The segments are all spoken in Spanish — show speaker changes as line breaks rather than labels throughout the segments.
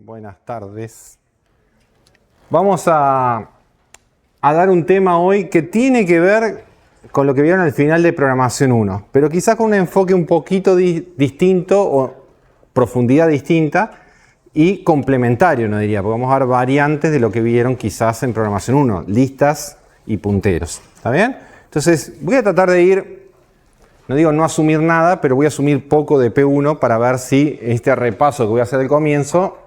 Buenas tardes. Vamos a dar un tema hoy que tiene que ver con lo que vieron al final de Programación 1, pero quizás con un enfoque un poquito distinto o profundidad distinta y complementario, no diría, porque vamos a ver variantes de lo que vieron quizás en Programación 1, listas y punteros. ¿Está bien? Entonces voy a tratar de ir, no digo no asumir nada, pero voy a asumir poco de P1 para ver si este repaso que voy a hacer al comienzo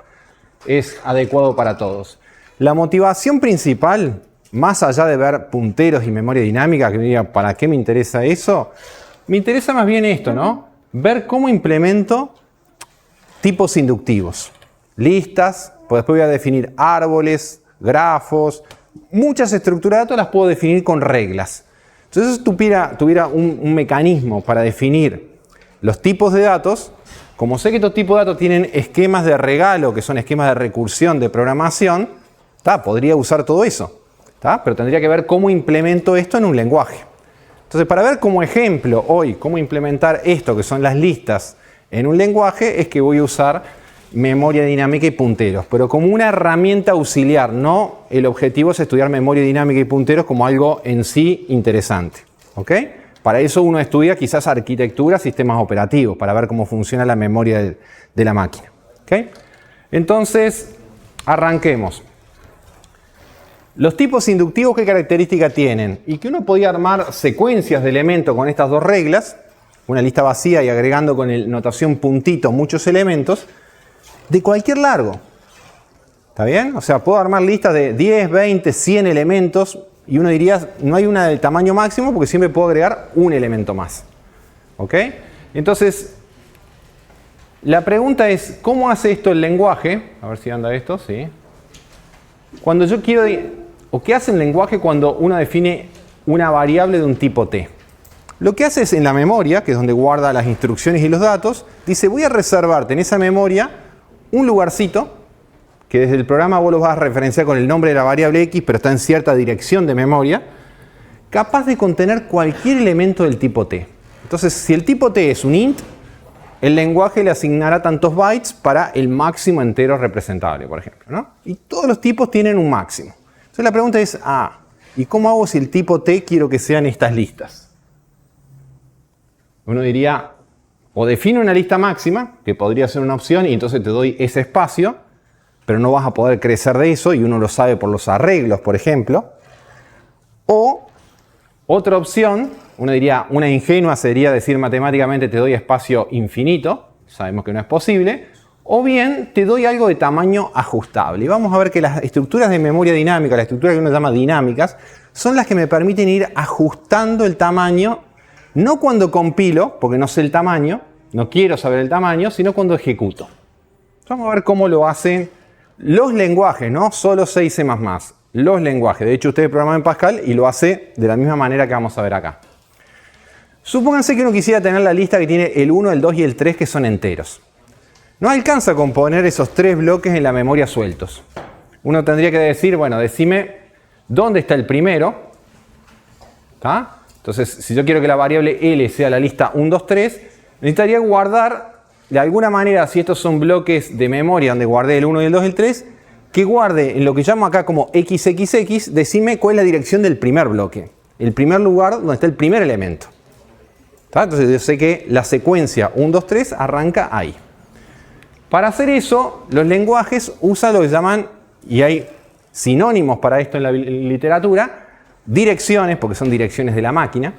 es adecuado para todos. La motivación principal, más allá de ver punteros y memoria dinámica, que me diga, ¿para qué me interesa eso? Me interesa más bien esto, ¿no? Ver cómo implemento tipos inductivos. Listas, pues después voy a definir árboles, grafos, muchas estructuras de datos las puedo definir con reglas. Entonces, si tuviera un mecanismo para definir los tipos de datos, como sé que estos tipos de datos tienen esquemas de regalo, que son esquemas de recursión de programación, podría usar todo eso, pero tendría que ver cómo implemento esto en un lenguaje. Entonces, para ver como ejemplo hoy cómo implementar esto, que son las listas, en un lenguaje, es que voy a usar memoria dinámica y punteros, pero como una herramienta auxiliar, no el objetivo es estudiar memoria dinámica y punteros como algo en sí interesante. ¿Ok? Para eso uno estudia quizás arquitectura, sistemas operativos, para ver cómo funciona la memoria de la máquina. ¿Ok? Entonces, arranquemos. Los tipos inductivos, ¿qué características tienen? Y que uno podía armar secuencias de elementos con estas dos reglas, una lista vacía y agregando con notación puntito muchos elementos, de cualquier largo. ¿Está bien? O sea, puedo armar listas de 10, 20, 100 elementos y uno diría, no hay una del tamaño máximo porque siempre puedo agregar un elemento más. ¿Ok? Entonces, la pregunta es, ¿cómo hace esto el lenguaje? A ver si anda esto, sí. Cuando yo quiero, o qué hace el lenguaje cuando uno define una variable de un tipo T. Lo que hace es en la memoria, que es donde guarda las instrucciones y los datos, dice, voy a reservarte en esa memoria un lugarcito, que desde el programa vos lo vas a referenciar con el nombre de la variable X, pero está en cierta dirección de memoria, capaz de contener cualquier elemento del tipo T. Entonces, si el tipo T es un int, el lenguaje le asignará tantos bytes para el máximo entero representable, por ejemplo, ¿no? Y todos los tipos tienen un máximo. Entonces la pregunta es, ¿y cómo hago si el tipo T quiero que sean estas listas? Uno diría, o defino una lista máxima, que podría ser una opción, y entonces te doy ese espacio, pero no vas a poder crecer de eso, y uno lo sabe por los arreglos, por ejemplo. O, otra opción, uno diría, una ingenua sería decir matemáticamente te doy espacio infinito, sabemos que no es posible, o bien te doy algo de tamaño ajustable. Y vamos a ver que las estructuras de memoria dinámica, las estructuras que uno llama dinámicas, son las que me permiten ir ajustando el tamaño, no cuando compilo, porque no sé el tamaño, no quiero saber el tamaño, sino cuando ejecuto. Vamos a ver cómo lo hacen los lenguajes, no solo C y C++, los lenguajes. De hecho, ustedes programan en Pascal y lo hace de la misma manera que vamos a ver acá. Supónganse que uno quisiera tener la lista que tiene el 1, el 2 y el 3 que son enteros. No alcanza con poner esos tres bloques en la memoria sueltos. Uno tendría que decir, bueno, decime dónde está el primero. ¿Está? Entonces, si yo quiero que la variable L sea la lista 1, 2, 3, necesitaría guardar, de alguna manera, si estos son bloques de memoria donde guardé el 1, el 2 y el 3, que guarde en lo que llamo acá como XXX, decime cuál es la dirección del primer bloque. El primer lugar donde está el primer elemento. ¿Está? Entonces yo sé que la secuencia 1, 2, 3 arranca ahí. Para hacer eso, los lenguajes usan lo que llaman, y hay sinónimos para esto en la literatura, direcciones, porque son direcciones de la máquina.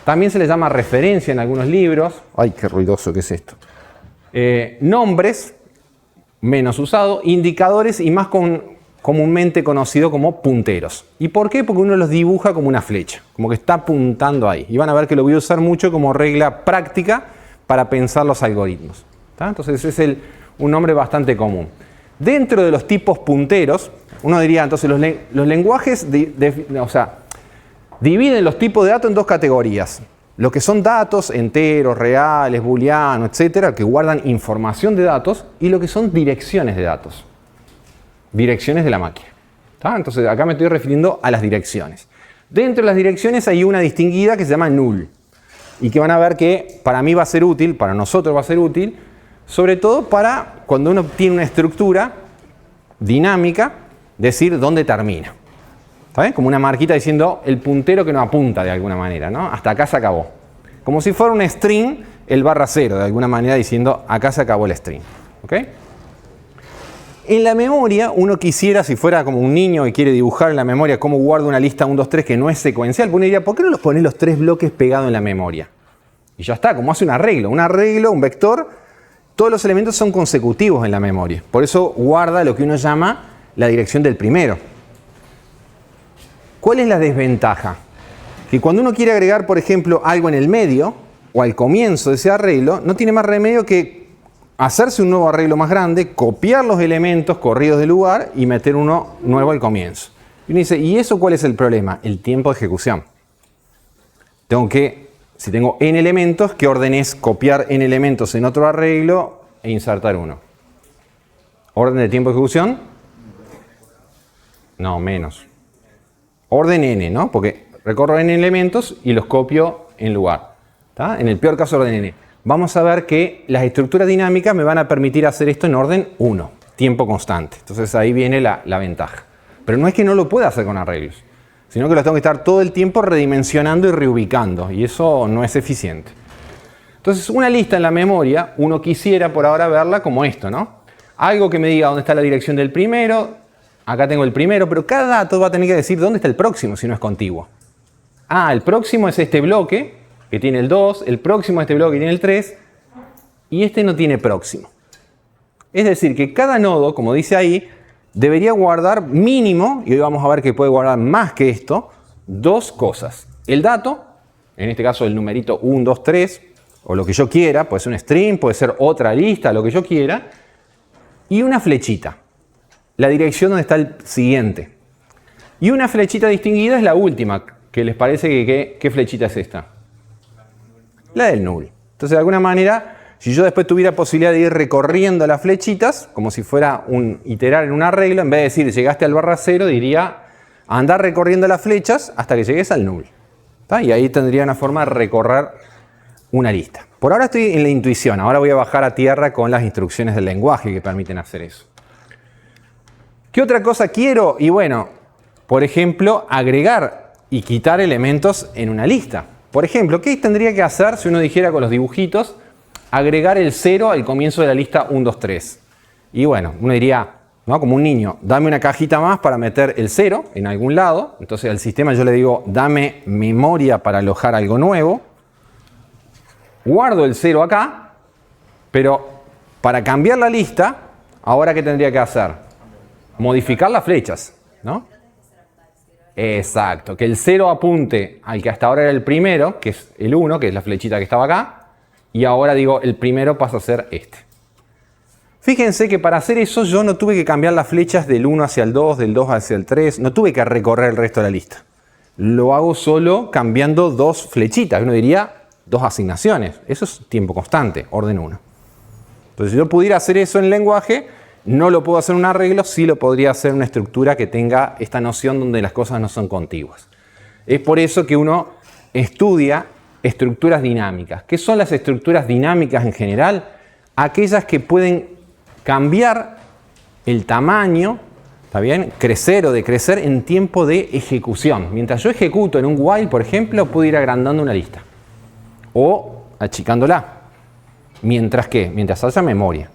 También se les llama referencia en algunos libros. ¡Ay, qué ruidoso que es esto! Nombres, menos usado, indicadores y más comúnmente conocido como punteros. ¿Y por qué? Porque uno los dibuja como una flecha, como que está apuntando ahí. Y van a ver que lo voy a usar mucho como regla práctica para pensar los algoritmos. ¿Está? Entonces ese es un nombre bastante común. Dentro de los tipos punteros, uno diría, entonces los lenguajes dividen los tipos de datos en dos categorías. Lo que son datos enteros, reales, booleanos, etcétera, que guardan información de datos, y lo que son direcciones de datos. Direcciones de la máquina. ¿Está? Entonces acá me estoy refiriendo a las direcciones. Dentro de las direcciones hay una distinguida que se llama null. Y que van a ver que para nosotros va a ser útil, sobre todo para cuando uno tiene una estructura dinámica decir dónde termina. ¿Está bien? Como una marquita diciendo el puntero que no apunta de alguna manera, ¿no? Hasta acá se acabó. Como si fuera un string, el /0, de alguna manera diciendo acá se acabó el string. ¿Ok? En la memoria, uno quisiera, si fuera como un niño que quiere dibujar en la memoria cómo guarda una lista 1, 2, 3 que no es secuencial, uno diría, ¿por qué no los pones los 3 bloques pegados en la memoria? Y ya está, como hace un arreglo, un vector, todos los elementos son consecutivos en la memoria. Por eso guarda lo que uno llama la dirección del primero. ¿Cuál es la desventaja? Que cuando uno quiere agregar, por ejemplo, algo en el medio o al comienzo de ese arreglo, no tiene más remedio que hacerse un nuevo arreglo más grande, copiar los elementos corridos del lugar y meter uno nuevo al comienzo. Y uno dice, ¿y eso cuál es el problema? El tiempo de ejecución. Si tengo n elementos, ¿qué orden es copiar n elementos en otro arreglo e insertar uno? ¿Orden de tiempo de ejecución? No, menos. Orden n, ¿no? Porque recorro n elementos y los copio en lugar. ¿Tá? En el peor caso, orden n. Vamos a ver que las estructuras dinámicas me van a permitir hacer esto en orden 1, tiempo constante. Entonces ahí viene la ventaja. Pero no es que no lo pueda hacer con arreglos, sino que los tengo que estar todo el tiempo redimensionando y reubicando, y eso no es eficiente. Entonces, una lista en la memoria, uno quisiera por ahora verla como esto, ¿no? Algo que me diga dónde está la dirección del primero, acá tengo el primero, pero cada dato va a tener que decir dónde está el próximo si no es contiguo. Ah, el próximo es este bloque, que tiene el 2, el próximo es este bloque que tiene el 3, y este no tiene próximo. Es decir, que cada nodo, como dice ahí, debería guardar mínimo, y hoy vamos a ver que puede guardar más que esto, 2 cosas. El dato, en este caso el numerito 1, 2, 3, o lo que yo quiera, puede ser un string, puede ser otra lista, lo que yo quiera, y una flechita, la dirección donde está el siguiente. Y una flechita distinguida es la última, que les parece que ¿qué flechita es esta? La del null. Entonces, de alguna manera, si yo después tuviera posibilidad de ir recorriendo las flechitas, como si fuera un iterar en un arreglo, en vez de decir llegaste al /0, diría andar recorriendo las flechas hasta que llegues al null. ¿Tá? Y ahí tendría una forma de recorrer una lista. Por ahora estoy en la intuición, ahora voy a bajar a tierra con las instrucciones del lenguaje que permiten hacer eso. ¿Qué otra cosa quiero? Y bueno, por ejemplo, agregar y quitar elementos en una lista. Por ejemplo, ¿qué tendría que hacer si uno dijera con los dibujitos agregar el 0 al comienzo de la lista 1, 2, 3? Y bueno, uno diría, ¿no? Como un niño, dame una cajita más para meter el 0 en algún lado. Entonces al sistema yo le digo, dame memoria para alojar algo nuevo. Guardo el 0 acá, pero para cambiar la lista, ¿ahora qué tendría que hacer? Modificar las flechas, ¿no? Exacto, que el 0 apunte al que hasta ahora era el primero, que es el 1, que es la flechita que estaba acá, y ahora digo, el primero pasa a ser este. Fíjense que para hacer eso yo no tuve que cambiar las flechas del 1 hacia el 2, del 2 hacia el 3, no tuve que recorrer el resto de la lista. Lo hago solo cambiando 2 flechitas, uno diría 2 asignaciones, eso es tiempo constante, orden 1. Entonces si yo pudiera hacer eso en lenguaje, no lo puedo hacer en un arreglo, sí lo podría hacer en una estructura que tenga esta noción donde las cosas no son contiguas. Es por eso que uno estudia estructuras dinámicas. ¿Qué son las estructuras dinámicas en general? Aquellas que pueden cambiar el tamaño, ¿está bien? Crecer o decrecer en tiempo de ejecución. Mientras yo ejecuto en un while, por ejemplo, puedo ir agrandando una lista o achicándola. ¿Mientras qué? Mientras haya memoria.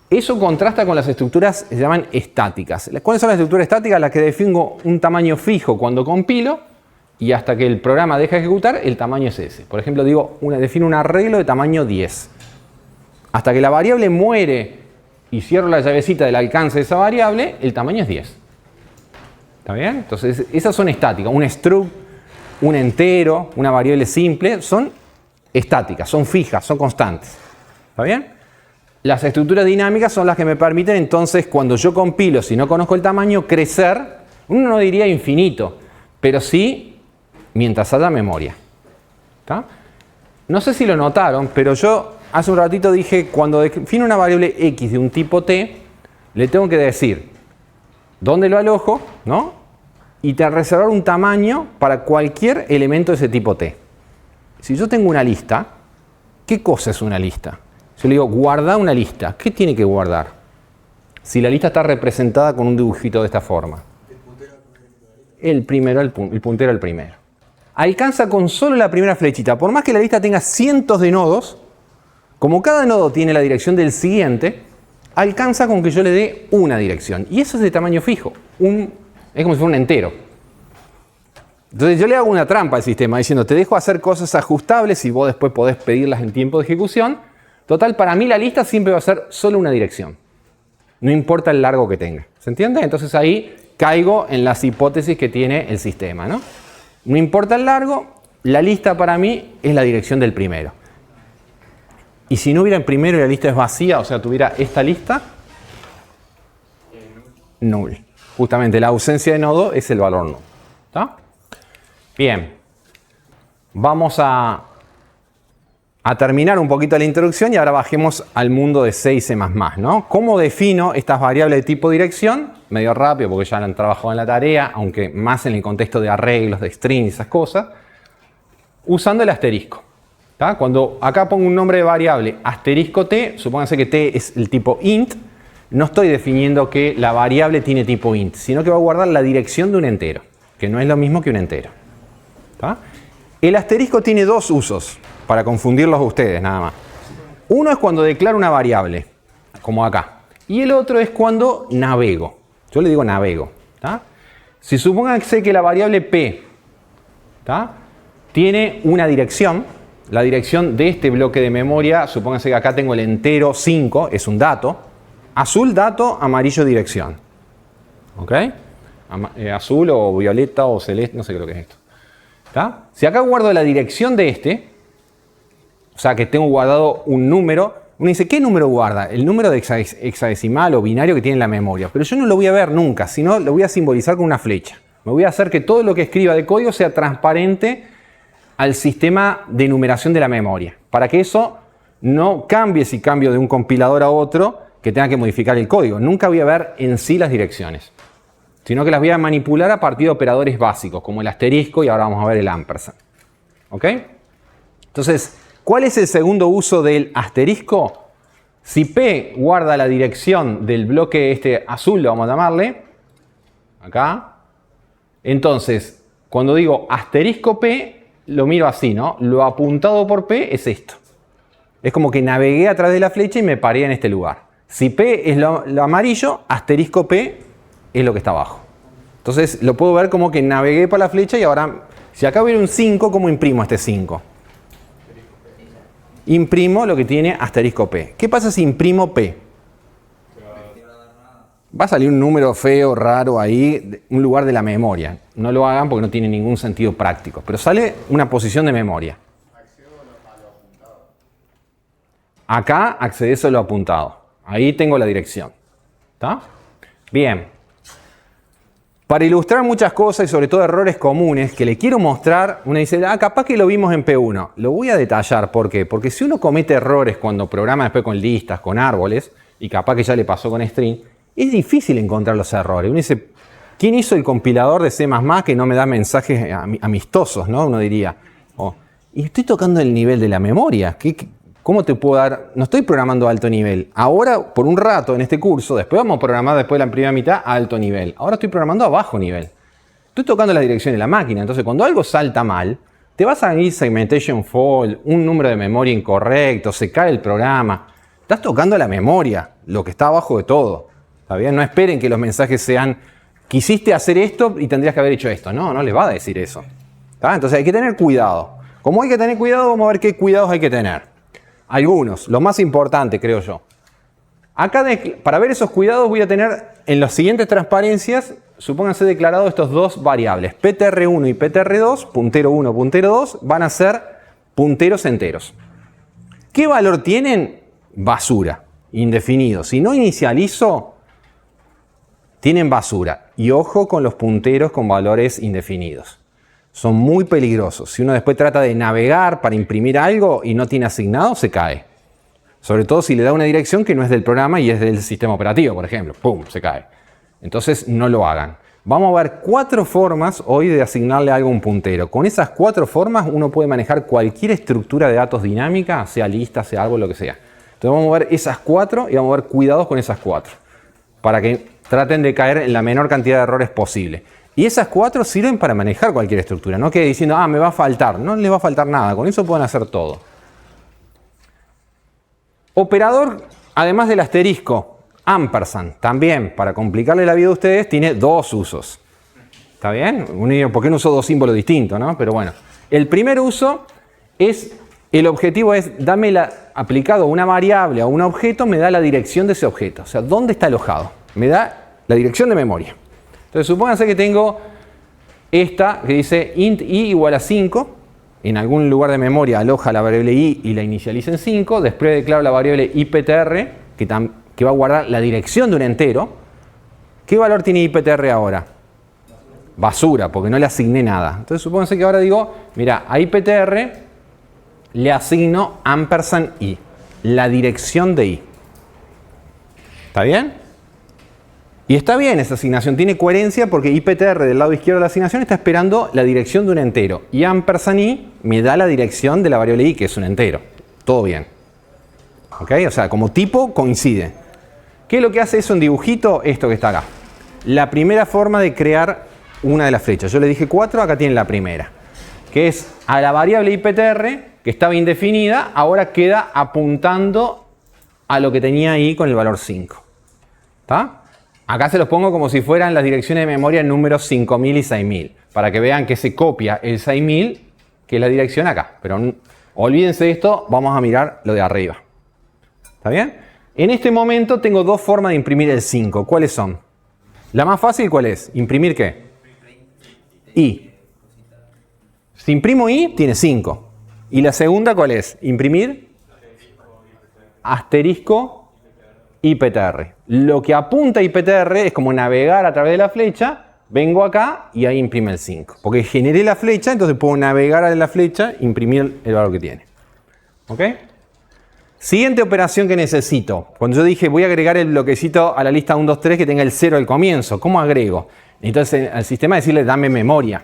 Eso contrasta con las estructuras que se llaman estáticas. ¿Cuáles son las estructuras estáticas? Las que defino un tamaño fijo cuando compilo y hasta que el programa deja de ejecutar, el tamaño es ese. Por ejemplo, defino un arreglo de tamaño 10. Hasta que la variable muere y cierro la llavecita del alcance de esa variable, el tamaño es 10. ¿Está bien? Entonces, esas son estáticas. Un struct, un entero, una variable simple, son estáticas, son fijas, son constantes. ¿Está bien? Las estructuras dinámicas son las que me permiten entonces, cuando yo compilo, si no conozco el tamaño, crecer, uno no diría infinito, pero sí mientras haya memoria. ¿Está? No sé si lo notaron, pero yo hace un ratito dije, cuando defino una variable x de un tipo t, le tengo que decir dónde lo alojo, ¿no? Y reservar un tamaño para cualquier elemento de ese tipo t. Si yo tengo una lista, ¿qué cosa es una lista? Yo le digo, guarda una lista. ¿Qué tiene que guardar? si la lista está representada con un dibujito de esta forma. El puntero al primero. Alcanza con solo la primera flechita. Por más que la lista tenga cientos de nodos, como cada nodo tiene la dirección del siguiente, alcanza con que yo le dé una dirección. Y eso es de tamaño fijo. Es como si fuera un entero. Entonces yo le hago una trampa al sistema diciendo, te dejo hacer cosas ajustables y vos después podés pedirlas en tiempo de ejecución. Total, para mí la lista siempre va a ser solo una dirección. No importa el largo que tenga. ¿Se entiende? Entonces ahí caigo en las hipótesis que tiene el sistema, ¿no? No importa el largo, la lista para mí es la dirección del primero. Y si no hubiera el primero y la lista es vacía, o sea, tuviera esta lista, null. Justamente la ausencia de nodo es el valor null. ¿Está? Bien. Vamos a terminar un poquito la introducción y ahora bajemos al mundo de C y C++, ¿no? ¿Cómo defino estas variables de tipo dirección? Medio rápido porque ya lo han trabajado en la tarea, aunque más en el contexto de arreglos, de string y esas cosas, usando el asterisco. ¿Tá? Cuando acá pongo un nombre de variable asterisco t, supónganse que t es el tipo int, no estoy definiendo que la variable tiene tipo int, sino que va a guardar la dirección de un entero, que no es lo mismo que un entero. ¿Tá? El asterisco tiene dos usos, para confundirlos a ustedes nada más. Uno es cuando declaro una variable, como acá, y el otro es cuando navego. Yo le digo navego. ¿Tá? Si supónganse que la variable p, ¿tá?, tiene una dirección, la dirección de este bloque de memoria, supónganse que acá tengo el entero 5, es un dato, azul dato, amarillo dirección. ¿Ok? Azul o violeta o celeste, no sé qué es lo que es esto. ¿Tá? Si acá guardo la dirección de este, o sea que tengo guardado un número, uno dice, ¿qué número guarda? El número de hexadecimal o binario que tiene en la memoria. Pero yo no lo voy a ver nunca, sino lo voy a simbolizar con una flecha. Me voy a hacer que todo lo que escriba de código sea transparente al sistema de numeración de la memoria. Para que eso no cambie si cambio de un compilador a otro, que tenga que modificar el código. Nunca voy a ver en sí las direcciones, sino que las voy a manipular a partir de operadores básicos, como el asterisco y ahora vamos a ver el ampersand. ¿Ok? Entonces, ¿cuál es el segundo uso del asterisco? Si P guarda la dirección del bloque este azul, lo vamos a llamarle, acá, entonces, cuando digo asterisco P, lo miro así, ¿no? Lo apuntado por P es esto. Es como que navegué a través de la flecha y me paré en este lugar. Si P es lo amarillo, asterisco P es lo que está abajo. Entonces lo puedo ver como que navegué para la flecha y ahora, si acá hubiera un 5, ¿cómo imprimo este 5? Imprimo lo que tiene asterisco P. ¿Qué pasa si imprimo P? Va a salir un número feo, raro ahí, un lugar de la memoria. No lo hagan porque no tiene ningún sentido práctico. Pero sale una posición de memoria. Acá accedes a lo apuntado. Ahí tengo la dirección. ¿Está? Bien. Para ilustrar muchas cosas y sobre todo errores comunes que le quiero mostrar, uno dice, capaz que lo vimos en P1. Lo voy a detallar. ¿Por qué? Porque si uno comete errores cuando programa después con listas, con árboles, y capaz que ya le pasó con string, es difícil encontrar los errores. Uno dice, ¿quién hizo el compilador de C++ que no me da mensajes amistosos, ¿no? Uno diría, y estoy tocando el nivel de la memoria. ¿Cómo te puedo dar? No estoy programando a alto nivel. Ahora, por un rato en este curso, después vamos a programar después de la primera mitad a alto nivel. Ahora estoy programando a bajo nivel. Estoy tocando la dirección de la máquina. Entonces, cuando algo salta mal, te vas a ir segmentation fault, un número de memoria incorrecto, se cae el programa. Estás tocando la memoria, lo que está abajo de todo. ¿Está bien? No esperen que los mensajes sean, quisiste hacer esto y tendrías que haber hecho esto. No, no les va a decir eso. ¿Está? Entonces hay que tener cuidado. Como hay que tener cuidado, vamos a ver qué cuidados hay que tener. Algunos, lo más importante creo yo. Acá para ver esos cuidados voy a tener en las siguientes transparencias, supónganse declarados estos dos variables, ptr1 y ptr2, puntero 1, puntero 2, van a ser punteros enteros. ¿Qué valor tienen? Basura, indefinido. Si no inicializo, tienen basura. Y ojo con los punteros con valores indefinidos. Son muy peligrosos. Si uno después trata de navegar para imprimir algo y no tiene asignado, se cae. Sobre todo si le da una dirección que no es del programa y es del sistema operativo, por ejemplo. ¡Pum! Se cae. Entonces no lo hagan. Vamos a ver 4 formas hoy de asignarle algo a un puntero. Con esas 4 formas uno puede manejar cualquier estructura de datos dinámica, sea lista, sea árbol, lo que sea. Entonces vamos a ver esas 4 y vamos a ver cuidados con esas 4. para que traten de caer en la menor cantidad de errores posible. Y esas 4 sirven para manejar cualquier estructura. No quede diciendo, ah, me va a faltar. No les va a faltar nada. Con eso pueden hacer todo. Operador, además del asterisco, ampersand, también, para complicarle la vida a ustedes, tiene 2 usos. ¿Está bien? ¿Por qué no uso 2 símbolos distintos, no? Pero bueno. El primer uso es, el objetivo es, aplicado a una variable o a un objeto, me da la dirección de ese objeto. O sea, ¿dónde está alojado? Me da la dirección de memoria. Entonces, supónganse que tengo esta que dice int i igual a 5. En algún lugar de memoria aloja la variable i y la inicializa en 5. Después declaro la variable iptr, que va a guardar la dirección de un entero. ¿Qué valor tiene iptr ahora? Basura, porque no le asigné nada. Entonces, supónganse que ahora digo, mira, a iptr le asigno ampersand i, la dirección de i. ¿Está bien? Y está bien esa asignación, tiene coherencia porque iptr del lado izquierdo de la asignación está esperando la dirección de un entero. Y ampersand i me da la dirección de la variable i, que es un entero. Todo bien. ¿Ok? O sea, como tipo coincide. ¿Qué es lo que hace eso en dibujito? Esto que está acá. La primera forma de crear una de las flechas. Yo le dije 4, acá tienen la primera. Que es a la variable iptr, que estaba indefinida, ahora queda apuntando a lo que tenía ahí con el valor 5. ¿Está? Acá se los pongo como si fueran las direcciones de memoria números 5000 y 6000. Para que vean que se copia el 6000, que es la dirección acá. Pero olvídense de esto, vamos a mirar lo de arriba. ¿Está bien? En este momento tengo 2 formas de imprimir el 5. ¿Cuáles son? La más fácil, ¿cuál es? ¿Imprimir qué? I. Si imprimo I, tiene 5. ¿Y la segunda cuál es? Imprimir asterisco iptr. Lo que apunta a iptr es como navegar a través de la flecha. Vengo acá y ahí imprime el 5. Porque generé la flecha, entonces puedo navegar a la flecha e imprimir el valor que tiene. ¿Ok? Siguiente operación que necesito. Cuando yo dije voy a agregar el bloquecito a la lista 1, 2, 3 que tenga el 0 al comienzo. ¿Cómo agrego? Entonces al sistema decirle dame memoria.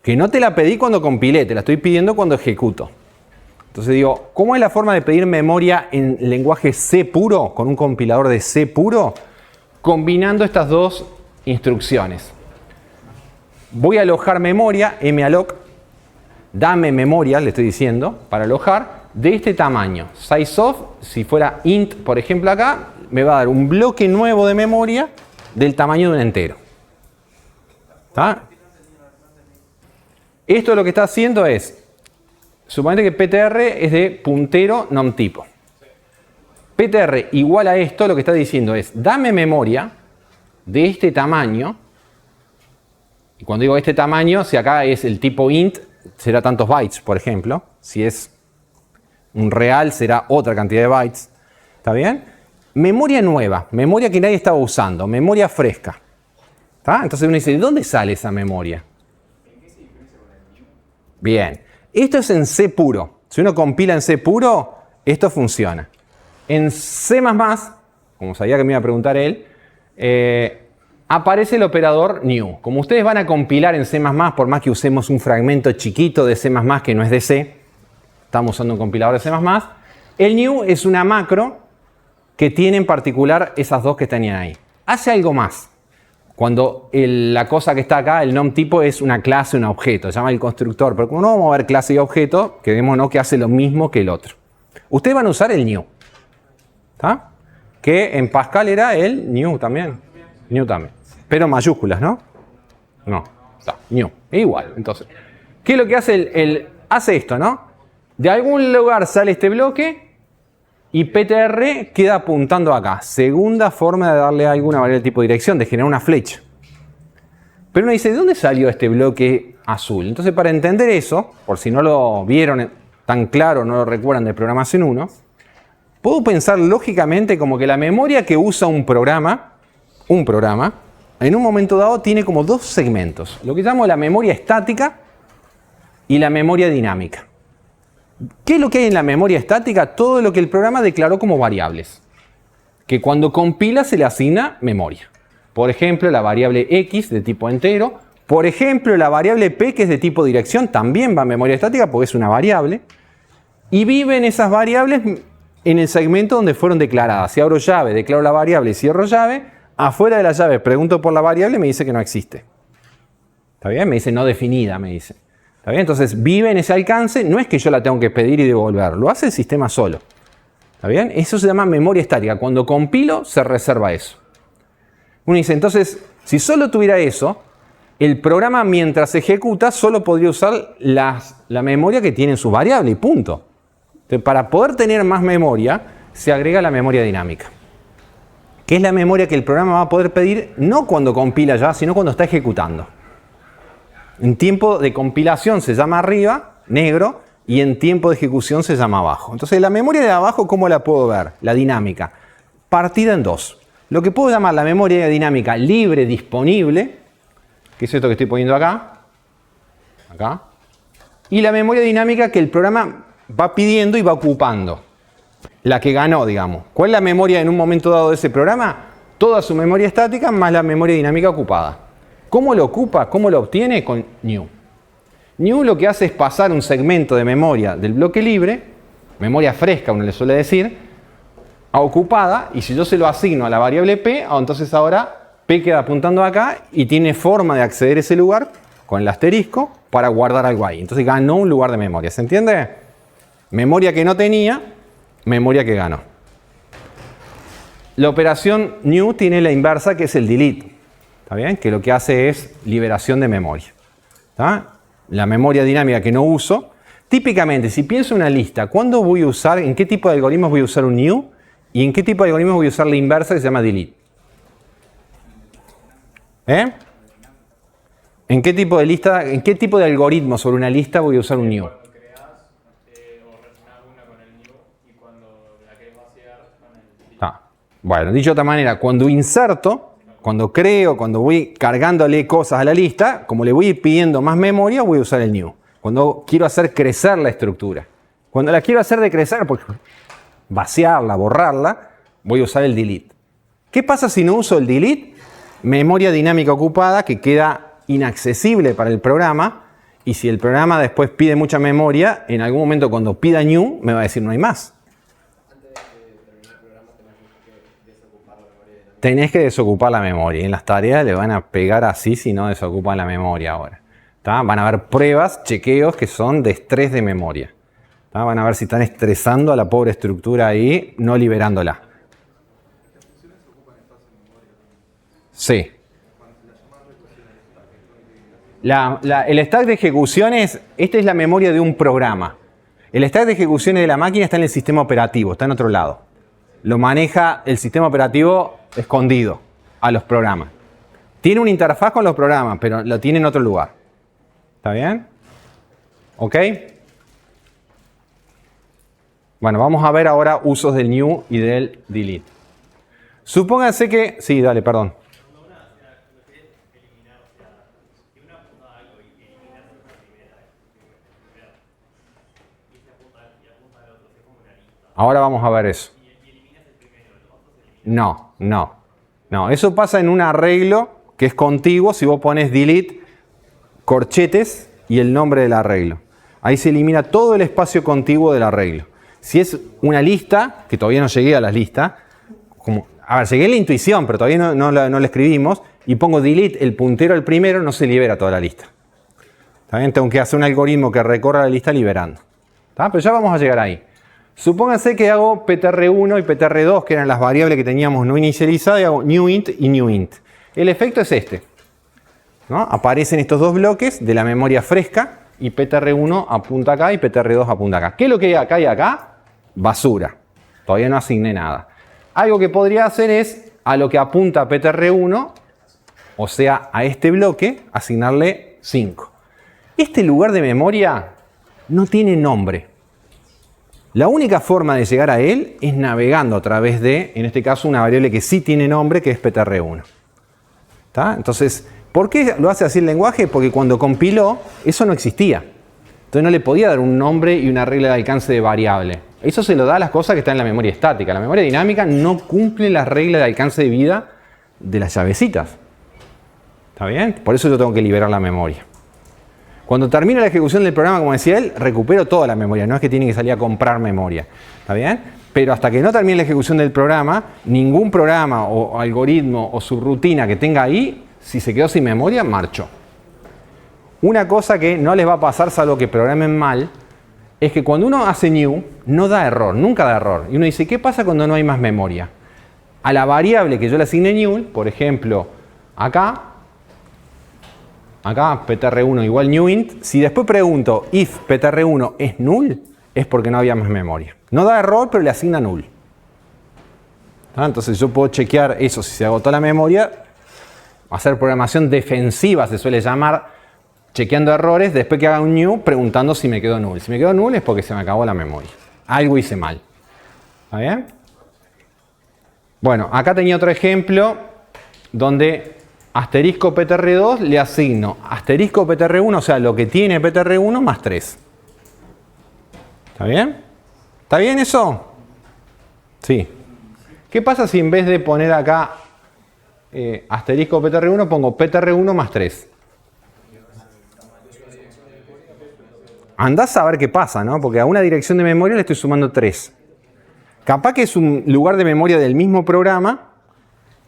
Que no te la pedí cuando compilé, te la estoy pidiendo cuando ejecuto. Entonces digo, ¿cómo es la forma de pedir memoria en lenguaje C puro, con un compilador de C puro? Combinando estas 2 instrucciones. Voy a alojar memoria, malloc, dame memoria, le estoy diciendo, para alojar, de este tamaño. Sizeof, si fuera int, por ejemplo acá, me va a dar un bloque nuevo de memoria del tamaño de un entero. ¿Está? Esto lo que está haciendo es, suponete que ptr es de puntero nomtipo. Ptr igual a esto, lo que está diciendo es, dame memoria de este tamaño. Y cuando digo este tamaño, si acá es el tipo int, será tantos bytes, por ejemplo. Si es un real, será otra cantidad de bytes. ¿Está bien? Memoria nueva, memoria que nadie estaba usando, memoria fresca. ¿Está? Entonces uno dice, ¿de dónde sale esa memoria? Bien. Esto es en C puro. Si uno compila en C puro, esto funciona. En C++, como sabía que me iba a preguntar él, aparece el operador new. Como ustedes van a compilar en C++, por más que usemos un fragmento chiquito de C++ que no es de C, estamos usando un compilador de C++, el new es una macro que tiene en particular esas 2 que tenían ahí. Hace algo más. Cuando la cosa que está acá, el nom tipo, es una clase, un objeto, se llama el constructor. Pero como no vamos a ver clase y objeto, quedémonos que hace lo mismo que el otro. Ustedes van a usar el new. ¿Está? Que en Pascal era el new también. New también. Pero mayúsculas, ¿no? No. Está. New. Es igual. Entonces, ¿qué es lo que hace hace esto, ¿no? De algún lugar sale este bloque y ptr queda apuntando acá. Segunda forma de darle a alguna variable tipo de dirección, de generar una flecha. Pero uno dice, ¿de dónde salió este bloque azul? Entonces, para entender eso, por si no lo vieron tan claro, no lo recuerdan de programación 1, puedo pensar lógicamente como que la memoria que usa un programa, en un momento dado tiene como 2 segmentos. Lo que llamo la memoria estática y la memoria dinámica. ¿Qué es lo que hay en la memoria estática? Todo lo que el programa declaró como variables. Que cuando compila se le asigna memoria. Por ejemplo, la variable x de tipo entero. Por ejemplo, la variable p que es de tipo dirección también va a memoria estática porque es una variable. Y viven esas variables en el segmento donde fueron declaradas. Si abro llave, declaro la variable y cierro llave, afuera de la llave pregunto por la variable y me dice que no existe. ¿Está bien? Me dice no definida, me dice. ¿Está bien? Entonces vive en ese alcance, no es que yo la tengo que pedir y devolver, lo hace el sistema solo. ¿Está bien? Eso se llama memoria estática. Cuando compilo, se reserva eso. Uno dice, entonces, si solo tuviera eso, el programa mientras se ejecuta solo podría usar la memoria que tiene en su variable y punto. Entonces, para poder tener más memoria, se agrega la memoria dinámica, que es la memoria que el programa va a poder pedir no cuando compila ya, sino cuando está ejecutando. En tiempo de compilación se llama arriba, negro, y en tiempo de ejecución se llama abajo. Entonces, la memoria de abajo, ¿cómo la puedo ver? La dinámica. Partida en dos. Lo que puedo llamar la memoria dinámica libre disponible, que es esto que estoy poniendo acá, y la memoria dinámica que el programa va pidiendo y va ocupando. La que ganó, digamos. ¿Cuál es la memoria en un momento dado de ese programa? Toda su memoria estática más la memoria dinámica ocupada. ¿Cómo lo ocupa? ¿Cómo lo obtiene? Con new. New lo que hace es pasar un segmento de memoria del bloque libre, memoria fresca uno le suele decir, a ocupada, y si yo se lo asigno a la variable P, entonces ahora P queda apuntando acá y tiene forma de acceder a ese lugar con el asterisco para guardar algo ahí. Entonces ganó un lugar de memoria. ¿Se entiende? Memoria que no tenía, memoria que ganó. La operación new tiene la inversa, que es el delete. ¿Está bien? Que lo que hace es liberación de memoria. ¿Está? La memoria dinámica que no uso. Típicamente, si pienso en una lista, ¿cuándo voy a usar, en qué tipo de algoritmos voy a usar un new? ¿Y en qué tipo de algoritmos voy a usar la inversa que se llama delete? ¿En qué tipo de lista, en qué tipo de algoritmo sobre una lista voy a usar un new?
Cuando creas o relacionas una con el new y cuando la querés vaciar con el delete.
Bueno, dicho de otra manera, cuando inserto, cuando creo, cuando voy cargándole cosas a la lista, como le voy a ir pidiendo más memoria, voy a usar el new. Cuando quiero hacer crecer la estructura. Cuando la quiero hacer decrecer, porque vaciarla, borrarla, voy a usar el delete. ¿Qué pasa si no uso el delete? Memoria dinámica ocupada que queda inaccesible para el programa, y si el programa después pide mucha memoria, en algún momento cuando pida new me va a decir no hay más.
Antes de terminar el programa tenés que desocupar la memoria dinámica.
Tenés que desocupar la memoria, y en las tareas le van a pegar así si no desocupan la memoria ahora. ¿Tá? Van a haber pruebas, chequeos que son de estrés de memoria. ¿Tá? Van a ver si están estresando a la pobre estructura ahí, no liberándola. Sí. El stack de ejecuciones, esta es la memoria de un programa. El stack de ejecuciones de la máquina está en el sistema operativo, está en otro lado. Lo maneja el sistema operativo escondido a los programas. Tiene una interfaz con los programas, pero lo tiene en otro lugar. ¿Está bien? ¿Ok? Bueno, vamos a ver ahora usos del new y del delete. Supónganse que... Sí, dale, perdón. Ahora vamos a ver eso. No. Eso pasa en un arreglo que es contiguo. Si vos pones delete, corchetes y el nombre del arreglo. Ahí se elimina todo el espacio contiguo del arreglo. Si es una lista, que todavía no llegué a las listas, llegué a la intuición, pero todavía no la escribimos, y pongo delete el puntero al primero, no se libera toda la lista. También tengo que hacer un algoritmo que recorra la lista liberando. ¿Tá? Pero ya vamos a llegar ahí. Supónganse que hago ptr1 y ptr2, que eran las variables que teníamos no inicializadas, y hago newInt y newInt. El efecto es este. ¿No? Aparecen estos dos bloques de la memoria fresca, y ptr1 apunta acá y ptr2 apunta acá. ¿Qué es lo que hay acá? Basura. Todavía no asigné nada. Algo que podría hacer es, a lo que apunta ptr1, o sea, a este bloque, asignarle 5. Este lugar de memoria no tiene nombre. La única forma de llegar a él es navegando a través de, en este caso, una variable que sí tiene nombre, que es ptr1. ¿Tá? Entonces, ¿por qué lo hace así el lenguaje? Porque cuando compiló, eso no existía. Entonces no le podía dar un nombre y una regla de alcance de variable. Eso se lo da a las cosas que están en la memoria estática. La memoria dinámica no cumple las reglas de alcance de vida de las llavecitas. ¿Está bien? Por eso yo tengo que liberar la memoria. Cuando termina la ejecución del programa, como decía él, recupero toda la memoria. No es que tiene que salir a comprar memoria. ¿Está bien? pero hasta que no termine la ejecución del programa, ningún programa o algoritmo o subrutina que tenga ahí, si se quedó sin memoria, marchó. Una cosa que no les va a pasar, salvo que programen mal, es que cuando uno hace new, no da error, nunca da error. Y uno dice, ¿qué pasa cuando no hay más memoria? A la variable que yo le asigné new, por ejemplo, acá ptr1 igual newInt, si después pregunto if ptr1 es null, es porque no había más memoria. No da error, pero le asigna null. Entonces yo puedo chequear eso, si se agotó la memoria, hacer programación defensiva se suele llamar, chequeando errores, después que haga un new, preguntando si me quedó null. Si me quedó null es porque se me acabó la memoria. Algo hice mal. ¿Está bien? Bueno, acá tenía otro ejemplo donde asterisco ptr2 le asigno asterisco ptr1, o sea, lo que tiene ptr1 más 3. ¿Está bien? ¿Está bien eso? Sí. ¿Qué pasa si en vez de poner acá asterisco ptr1 pongo ptr1 más 3? Andás a ver qué pasa, ¿no? Porque a una dirección de memoria le estoy sumando 3. Capaz que es un lugar de memoria del mismo programa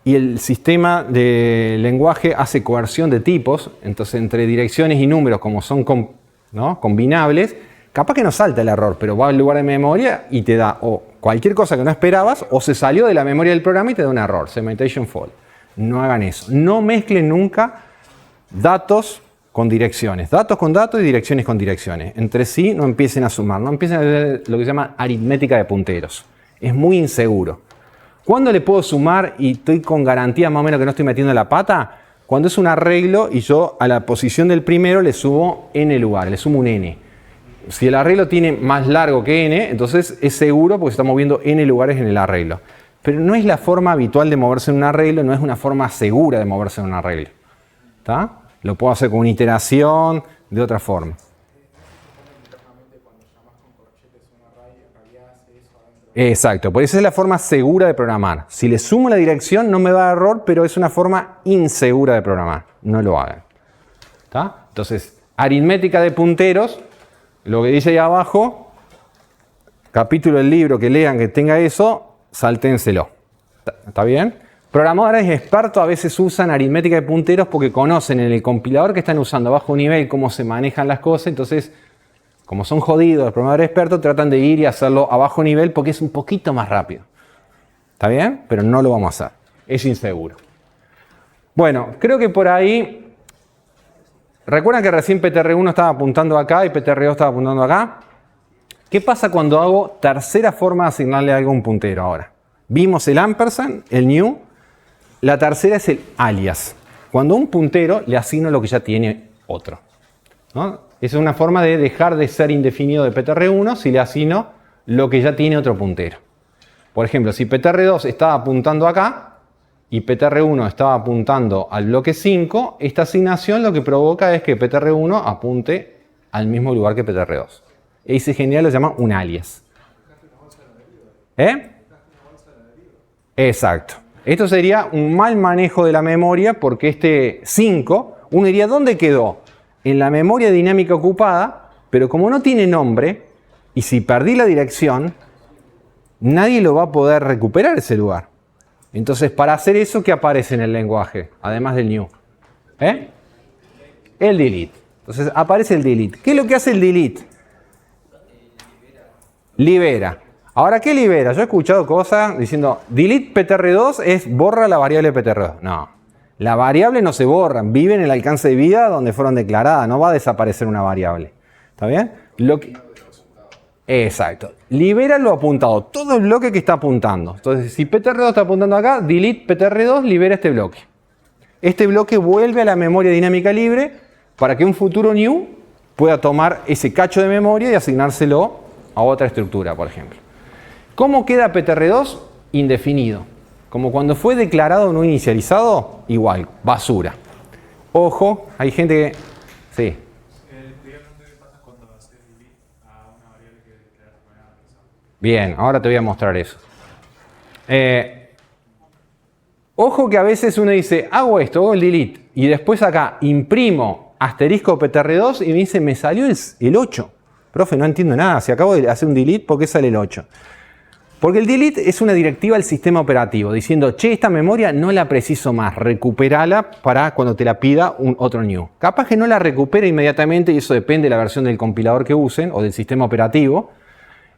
y el sistema de lenguaje hace coerción de tipos. Entonces, entre direcciones y números, como son combinables, capaz que no salta el error, pero va al lugar de memoria y te da o cualquier cosa que no esperabas o se salió de la memoria del programa y te da un error, segmentation fault. No hagan eso. No mezclen nunca datos con direcciones. Datos con datos y direcciones con direcciones. Entre sí no empiecen a sumar, no empiecen a hacer lo que se llama aritmética de punteros. Es muy inseguro. ¿Cuándo le puedo sumar y estoy con garantía más o menos que no estoy metiendo la pata? Cuando es un arreglo y yo a la posición del primero le subo n lugares, le sumo un n. Si el arreglo tiene más largo que n, entonces es seguro porque se está moviendo n lugares en el arreglo. Pero no es la forma habitual de moverse en un arreglo, no es una forma segura de moverse en un arreglo. ¿Está? Lo puedo hacer con una iteración, de otra forma. Exacto, por eso es la forma segura de programar. Si le sumo la dirección no me va a dar error, pero es una forma insegura de programar. No lo hagan. ¿Está? Entonces, aritmética de punteros, lo que dice ahí abajo, capítulo del libro que lean que tenga eso, sáltenselo. ¿Está bien? Programadores expertos a veces usan aritmética de punteros porque conocen en el compilador que están usando a bajo nivel cómo se manejan las cosas, entonces, como son jodidos los programadores expertos, tratan de ir y hacerlo a bajo nivel porque es un poquito más rápido. ¿Está bien? Pero no lo vamos a hacer. Es inseguro. Bueno, creo que por ahí... ¿Recuerdan que recién ptr1 estaba apuntando acá y ptr2 estaba apuntando acá? ¿Qué pasa cuando hago tercera forma de asignarle algo a un puntero ahora? Vimos el ampersand, el new. La tercera es el alias. Cuando a un puntero le asigno lo que ya tiene otro, ¿no? Es una forma de dejar de ser indefinido de ptr1 si le asigno lo que ya tiene otro puntero. Por ejemplo, si ptr2 estaba apuntando acá y ptr1 estaba apuntando al bloque 5, esta asignación lo que provoca es que ptr1 apunte al mismo lugar que ptr2. Ese general lo llama un alias. Exacto. Esto sería un mal manejo de la memoria porque este 5, uno diría, ¿dónde quedó? En la memoria dinámica ocupada, pero como no tiene nombre, y si perdí la dirección, nadie lo va a poder recuperar ese lugar. Entonces, para hacer eso, ¿qué aparece en el lenguaje? Además del new. El delete. Entonces, aparece el delete. ¿Qué es lo que hace el delete? Libera. Ahora, ¿qué libera? Yo he escuchado cosas diciendo, delete ptr2 es borra la variable ptr2. No. La variable no se borra, vive en el alcance de vida donde fueron declaradas, no va a desaparecer una variable. ¿Está bien? Exacto. Libera lo apuntado, todo el bloque que está apuntando. Entonces, si ptr2 está apuntando acá, delete ptr2, libera este bloque. Este bloque vuelve a la memoria dinámica libre para que un futuro new pueda tomar ese cacho de memoria y asignárselo a otra estructura, por ejemplo. ¿Cómo queda ptr2? Indefinido. Como cuando fue declarado no inicializado, igual, basura. Ojo, hay gente que... Sí. Bien, ahora te voy a mostrar eso. Ojo que a veces uno dice, hago esto, hago el delete, y después acá imprimo asterisco ptr2 y me dice, me salió el 8. Profe, no entiendo nada, si acabo de hacer un delete, ¿por qué sale el 8? Porque el delete es una directiva del sistema operativo diciendo, che, esta memoria no la preciso más, recuperala para cuando te la pida un otro new. Capaz que no la recupera inmediatamente y eso depende de la versión del compilador que usen o del sistema operativo.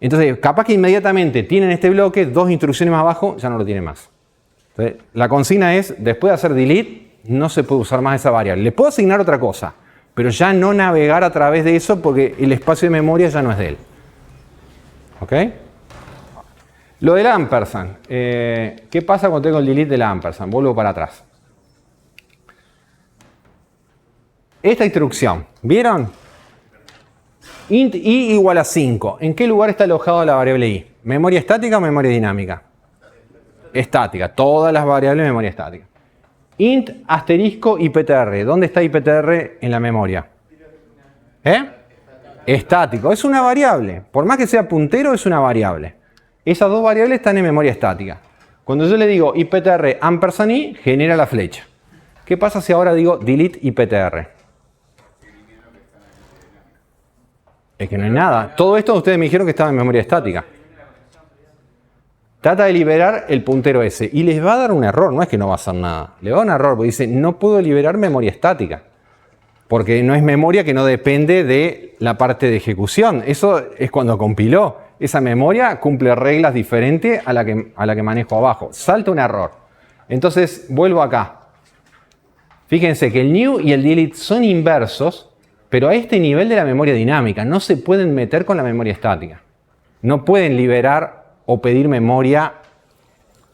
Entonces, capaz que inmediatamente tienen este bloque, 2 instrucciones más abajo, ya no lo tienen más. Entonces, la consigna es, después de hacer delete, no se puede usar más esa variable. Le puedo asignar otra cosa, pero ya no navegar a través de eso porque el espacio de memoria ya no es de él. ¿Ok? Lo del ampersand. ¿Qué pasa cuando tengo el delete del ampersand? Vuelvo para atrás. Esta instrucción, ¿vieron? Int i igual a 5. ¿En qué lugar está alojada la variable i? ¿Memoria estática o memoria dinámica? Estática. Todas las variables de memoria estática. Int asterisco IPTR. ¿Dónde está IPTR en la memoria? Estático. Es una variable. Por más que sea puntero, es una variable. Esas dos variables están en memoria estática. Cuando yo le digo IPTR ampersand i, genera la flecha. ¿Qué pasa si ahora digo delete IPTR? Es que no hay nada. Todo esto ustedes me dijeron que estaba en memoria estática. Trata de liberar el puntero ese. Y les va a dar un error. No es que no va a hacer nada. Le va a dar un error porque dice, no puedo liberar memoria estática. Porque no es memoria que no depende de la parte de ejecución. Eso es cuando compiló. Esa memoria cumple reglas diferentes a la que manejo abajo. Salta un error. Entonces, vuelvo acá. Fíjense que el new y el delete son inversos, pero a este nivel de la memoria dinámica. No se pueden meter con la memoria estática. No pueden liberar o pedir memoria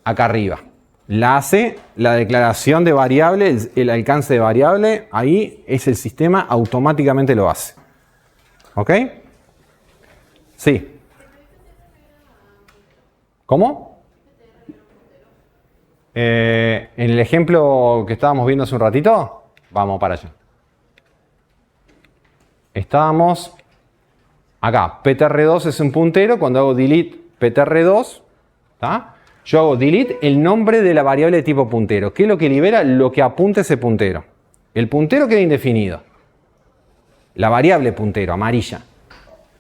acá arriba. La hace la declaración de variable, el alcance de variable, ahí es el sistema, automáticamente lo hace. ¿Ok? Sí. ¿Cómo? En el ejemplo que estábamos viendo hace un ratito, vamos para allá. Estábamos acá, ptr2 es un puntero, cuando hago delete ptr2, ¿tá? Yo hago delete el nombre de la variable de tipo puntero. ¿Qué es lo que libera? Lo que apunta ese puntero. El puntero queda indefinido. La variable puntero, amarilla.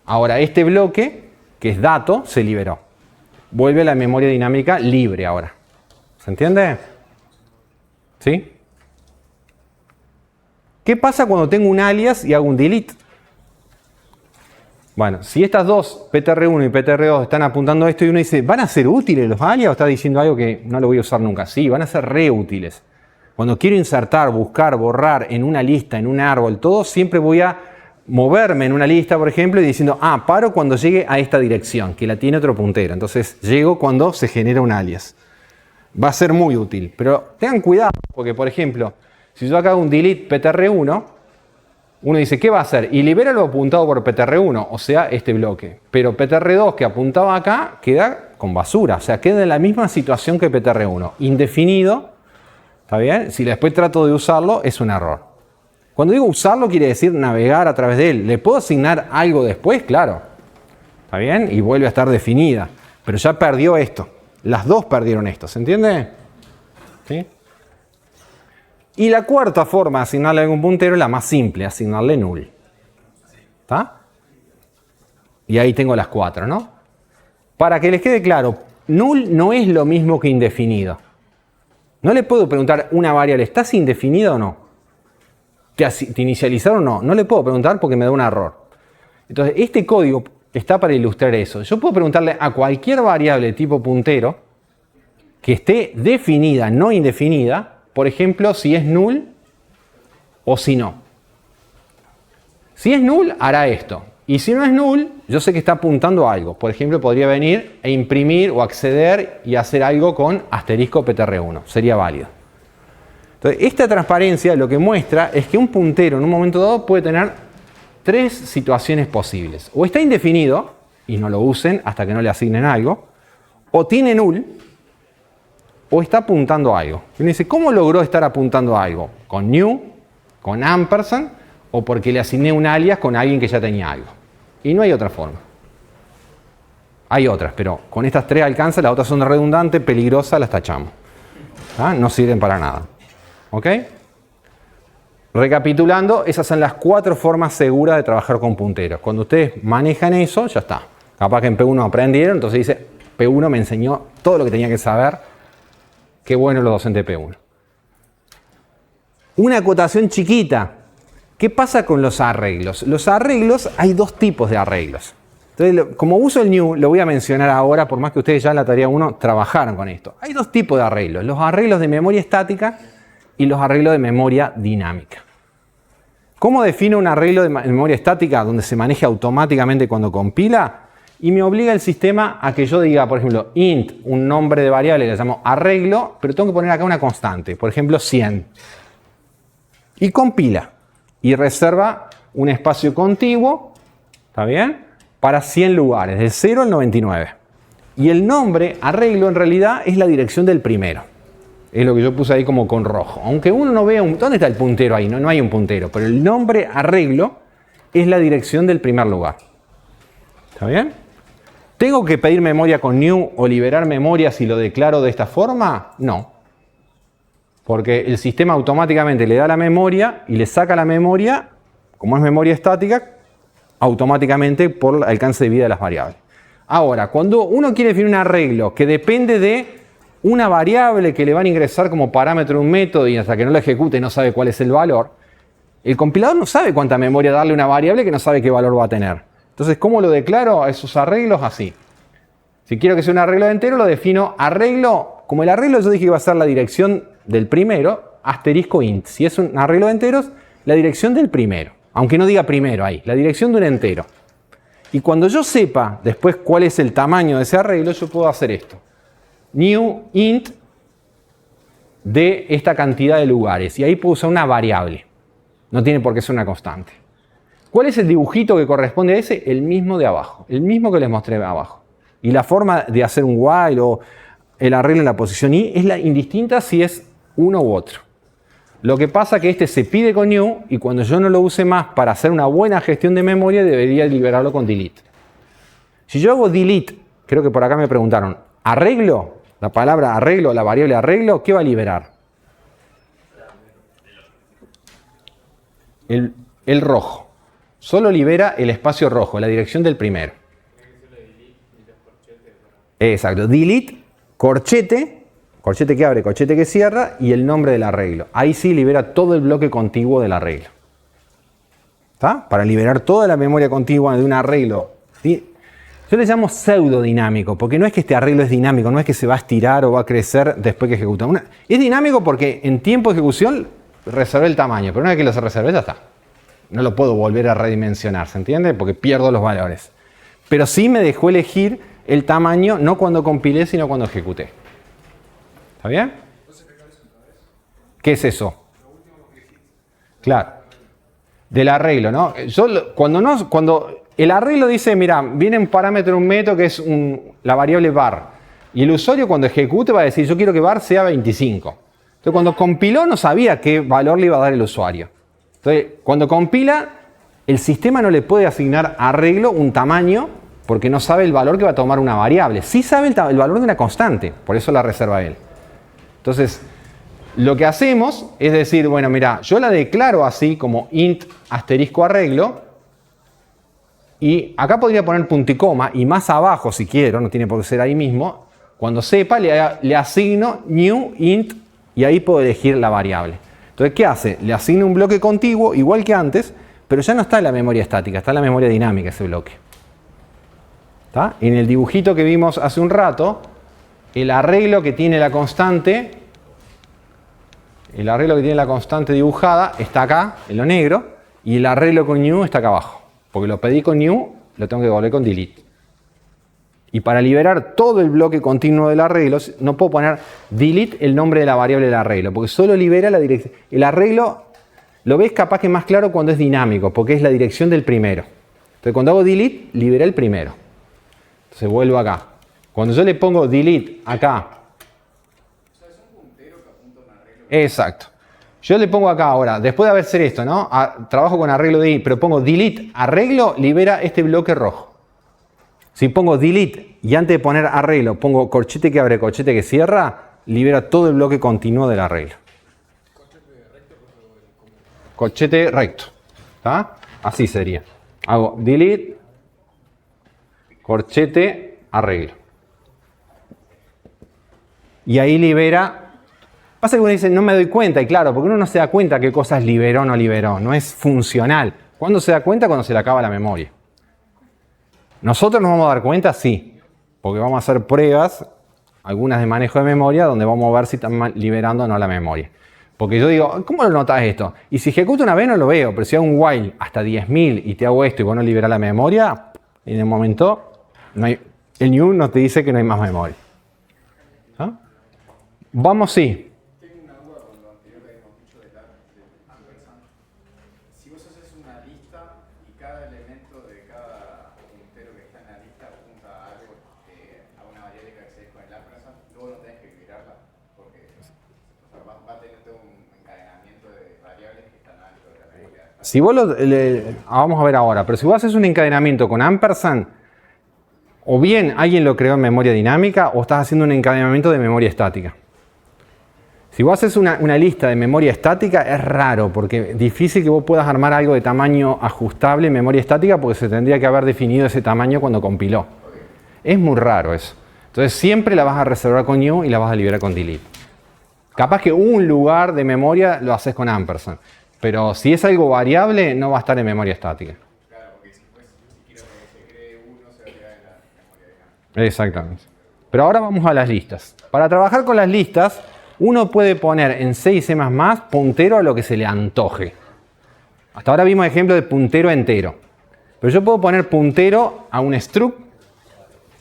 Ahora, este bloque, que es dato, se liberó. Vuelve a la memoria dinámica libre ahora. ¿Se entiende? ¿Sí? ¿Qué pasa cuando tengo un alias y hago un delete? Bueno, si estas dos, ptr1 y ptr2, están apuntando a esto y uno dice, ¿van a ser útiles los alias o está diciendo algo que no lo voy a usar nunca? Sí, van a ser re útiles. Cuando quiero insertar, buscar, borrar en una lista, en un árbol, todo, siempre voy a moverme en una lista, por ejemplo, y diciendo, paro cuando llegue a esta dirección, que la tiene otro puntero. Entonces, llego cuando se genera un alias. Va a ser muy útil, pero tengan cuidado, porque, por ejemplo, si yo acá hago un delete ptr1, uno dice, ¿qué va a hacer? Y libera lo apuntado por ptr1, o sea, este bloque. Pero ptr2 que apuntaba acá queda con basura, o sea, queda en la misma situación que ptr1. Indefinido, ¿está bien? Si después trato de usarlo, es un error. Cuando digo usarlo, quiere decir navegar a través de él. ¿Le puedo asignar algo después? Claro. ¿Está bien? Y vuelve a estar definida. Pero ya perdió esto. Las dos perdieron esto, ¿se entiende? ¿Sí? Y la cuarta forma de asignarle algún puntero es la más simple, asignarle null. ¿Está? Y ahí tengo las 4, ¿no? Para que les quede claro, null no es lo mismo que indefinido. No le puedo preguntar una variable, ¿estás indefinida o no? ¿Te inicializaron o no? No le puedo preguntar porque me da un error. Entonces, este código está para ilustrar eso. Yo puedo preguntarle a cualquier variable de tipo puntero que esté definida, no indefinida, por ejemplo, si es null o si no. Si es null, hará esto. Y si no es null, yo sé que está apuntando a algo. Por ejemplo, podría venir e imprimir o acceder y hacer algo con asterisco ptr1. Sería válido. Entonces, esta transparencia lo que muestra es que un puntero en un momento dado puede tener 3 situaciones posibles. O está indefinido, y no lo usen hasta que no le asignen algo, o tiene null, o está apuntando a algo. Y uno dice, ¿cómo logró estar apuntando a algo? ¿Con new? ¿Con ampersand? ¿O porque le asigné un alias con alguien que ya tenía algo? Y no hay otra forma. Hay otras, pero con estas 3 alcanza, las otras son redundantes, peligrosas, las tachamos. No sirven para nada. ¿Ok? Recapitulando, esas son las 4 formas seguras de trabajar con punteros. Cuando ustedes manejan eso, ya está. Capaz que en P1 aprendieron, entonces dice, P1 me enseñó todo lo que tenía que saber. Qué bueno los docentes de P1. Una acotación chiquita. ¿Qué pasa con los arreglos? Los arreglos, hay dos tipos de arreglos. Entonces, como uso el new, lo voy a mencionar ahora, por más que ustedes ya en la tarea 1 trabajaron con esto. Hay dos tipos de arreglos. Los arreglos de memoria estática y los arreglos de memoria dinámica. ¿Cómo defino un arreglo de memoria estática donde se maneja automáticamente cuando compila? Y me obliga el sistema a que yo diga, por ejemplo, int, un nombre de variable, le llamo arreglo, pero tengo que poner acá una constante, por ejemplo, 100. Y compila. Y reserva un espacio contiguo, ¿está bien? Para 100 lugares, del 0 al 99. Y el nombre arreglo en realidad es la dirección del primero. Es lo que yo puse ahí como con rojo. Aunque uno no vea ¿dónde está el puntero ahí? No hay un puntero. Pero el nombre arreglo es la dirección del primer lugar. ¿Está bien? ¿Tengo que pedir memoria con new o liberar memoria si lo declaro de esta forma? No. Porque el sistema automáticamente le da la memoria y le saca la memoria, como es memoria estática, automáticamente por el alcance de vida de las variables. Ahora, cuando uno quiere definir un arreglo que depende de una variable que le van a ingresar como parámetro de un método y hasta que no lo ejecute no sabe cuál es el valor, el compilador no sabe cuánta memoria darle a una variable que no sabe qué valor va a tener. Entonces, ¿cómo lo declaro a esos arreglos? Así. Si quiero que sea un arreglo de entero, lo defino arreglo. Como el arreglo yo dije que va a ser la dirección del primero, asterisco int. Si es un arreglo de enteros, la dirección del primero. Aunque no diga primero ahí, la dirección de un entero. Y cuando yo sepa después cuál es el tamaño de ese arreglo, yo puedo hacer esto. New int de esta cantidad de lugares. Y ahí puedo usar una variable. No tiene por qué ser una constante. ¿Cuál es el dibujito que corresponde a ese? El mismo de abajo. El mismo que les mostré abajo. Y la forma de hacer un while o el arreglo en la posición i es la indistinta si es uno u otro. Lo que pasa es que este se pide con new y cuando yo no lo use más para hacer una buena gestión de memoria debería liberarlo con delete. Si yo hago delete, creo que por acá me preguntaron, ¿arreglo? La palabra arreglo, la variable arreglo, ¿qué va a liberar? El rojo. Solo libera el espacio rojo, la dirección del primero. Exacto. Delete, corchete, corchete que abre, corchete que cierra y el nombre del arreglo. Ahí sí libera todo el bloque contiguo del arreglo. ¿Está? Para liberar toda la memoria contigua de un arreglo. ¿Sí? Yo le llamo pseudodinámico, porque no es que este arreglo es dinámico, no es que se va a estirar o va a crecer después que ejecuta. Es dinámico porque en tiempo de ejecución reservé el tamaño, pero una vez que lo reservé ya está. No lo puedo volver a redimensionar, ¿se entiende? Porque pierdo los valores. Pero sí me dejó elegir el tamaño, no cuando compilé, sino cuando ejecuté. ¿Está bien? ¿Qué es eso? Claro. Del arreglo, ¿no? Cuando el arreglo dice, mira, viene un parámetro, un método que es la variable var. Y el usuario cuando ejecute va a decir, yo quiero que var sea 25. Entonces cuando compiló no sabía qué valor le iba a dar el usuario. Entonces cuando compila, el sistema no le puede asignar arreglo un tamaño porque no sabe el valor que va a tomar una variable. Sí sabe el valor de una constante, por eso la reserva él. Entonces, lo que hacemos es decir, bueno, mira, yo la declaro así como int asterisco arreglo y acá podría poner punto y coma y más abajo si quiero, no tiene por qué ser ahí mismo, cuando sepa le asigno new int y ahí puedo elegir la variable. Entonces, ¿qué hace? Le asigno un bloque contiguo igual que antes, pero ya no está en la memoria estática, está en la memoria dinámica ese bloque. ¿Está? En el dibujito que vimos hace un rato, el arreglo que tiene la constante dibujada está acá, en lo negro, y el arreglo con new está acá abajo. Porque lo pedí con new, lo tengo que devolver con delete. Y para liberar todo el bloque continuo del arreglo, no puedo poner delete el nombre de la variable del arreglo, porque solo libera la dirección. El arreglo lo ves capaz que más claro cuando es dinámico, porque es la dirección del primero. Entonces cuando hago delete, libera el primero. Entonces vuelvo acá. Cuando yo le pongo delete acá. Exacto. Yo le pongo acá ahora, después de haber hecho esto, ¿no? Trabajo con arreglo de i, pero pongo delete arreglo, libera este bloque rojo. Si pongo delete y antes de poner arreglo pongo corchete que abre, corchete que cierra, libera todo el bloque continuo del arreglo. Corchete recto. ¿Está? Así sería. Hago delete, corchete, arreglo. y ahí libera. Pasa que uno dice, no me doy cuenta, y claro, porque uno no se da cuenta qué cosas liberó o no liberó, no es funcional. ¿Cuándo se da cuenta? Cuando se le acaba la memoria. ¿Nosotros nos vamos a dar cuenta? Sí, porque vamos a hacer pruebas, algunas de manejo de memoria, donde vamos a ver si están liberando o no la memoria. Porque yo digo, ¿cómo lo notas esto? Y si ejecuto una vez no lo veo, pero si hago un while hasta 10.000 y te hago esto y vos no liberás la memoria, en el momento no hay, el new no te dice que no hay más memoria. ¿Ah? Vamos, sí.
Tengo una duda con lo anterior que habíamos dicho de ampersand. Si vos haces una lista y cada elemento de cada puntero que está en la lista apunta a algo, a una variable que accedes con el ampersand, luego no tenés que liberarla, porque va a tener todo un encadenamiento de variables que están dentro de la memoria.
Si vos vamos a ver ahora, pero si vos haces un encadenamiento con ampersand, o bien alguien lo creó en memoria dinámica o estás haciendo un encadenamiento de memoria estática. Si vos haces una lista de memoria estática es raro porque es difícil que vos puedas armar algo de tamaño ajustable en memoria estática porque se tendría que haber definido ese tamaño cuando compiló. Es muy raro eso. Entonces siempre la vas a reservar con new y la vas a liberar con delete. Capaz que un lugar de memoria lo haces con ampersand, pero si es algo variable no va a estar en memoria estática.
Claro, porque si quiero que se cree uno, se va a quedar en la memoria dinámica.
Exactamente. Pero ahora vamos a las listas. Para trabajar con las listas, uno puede poner en C y C++ puntero a lo que se le antoje. Hasta ahora vimos ejemplo de puntero entero. Pero yo puedo poner puntero a un struct.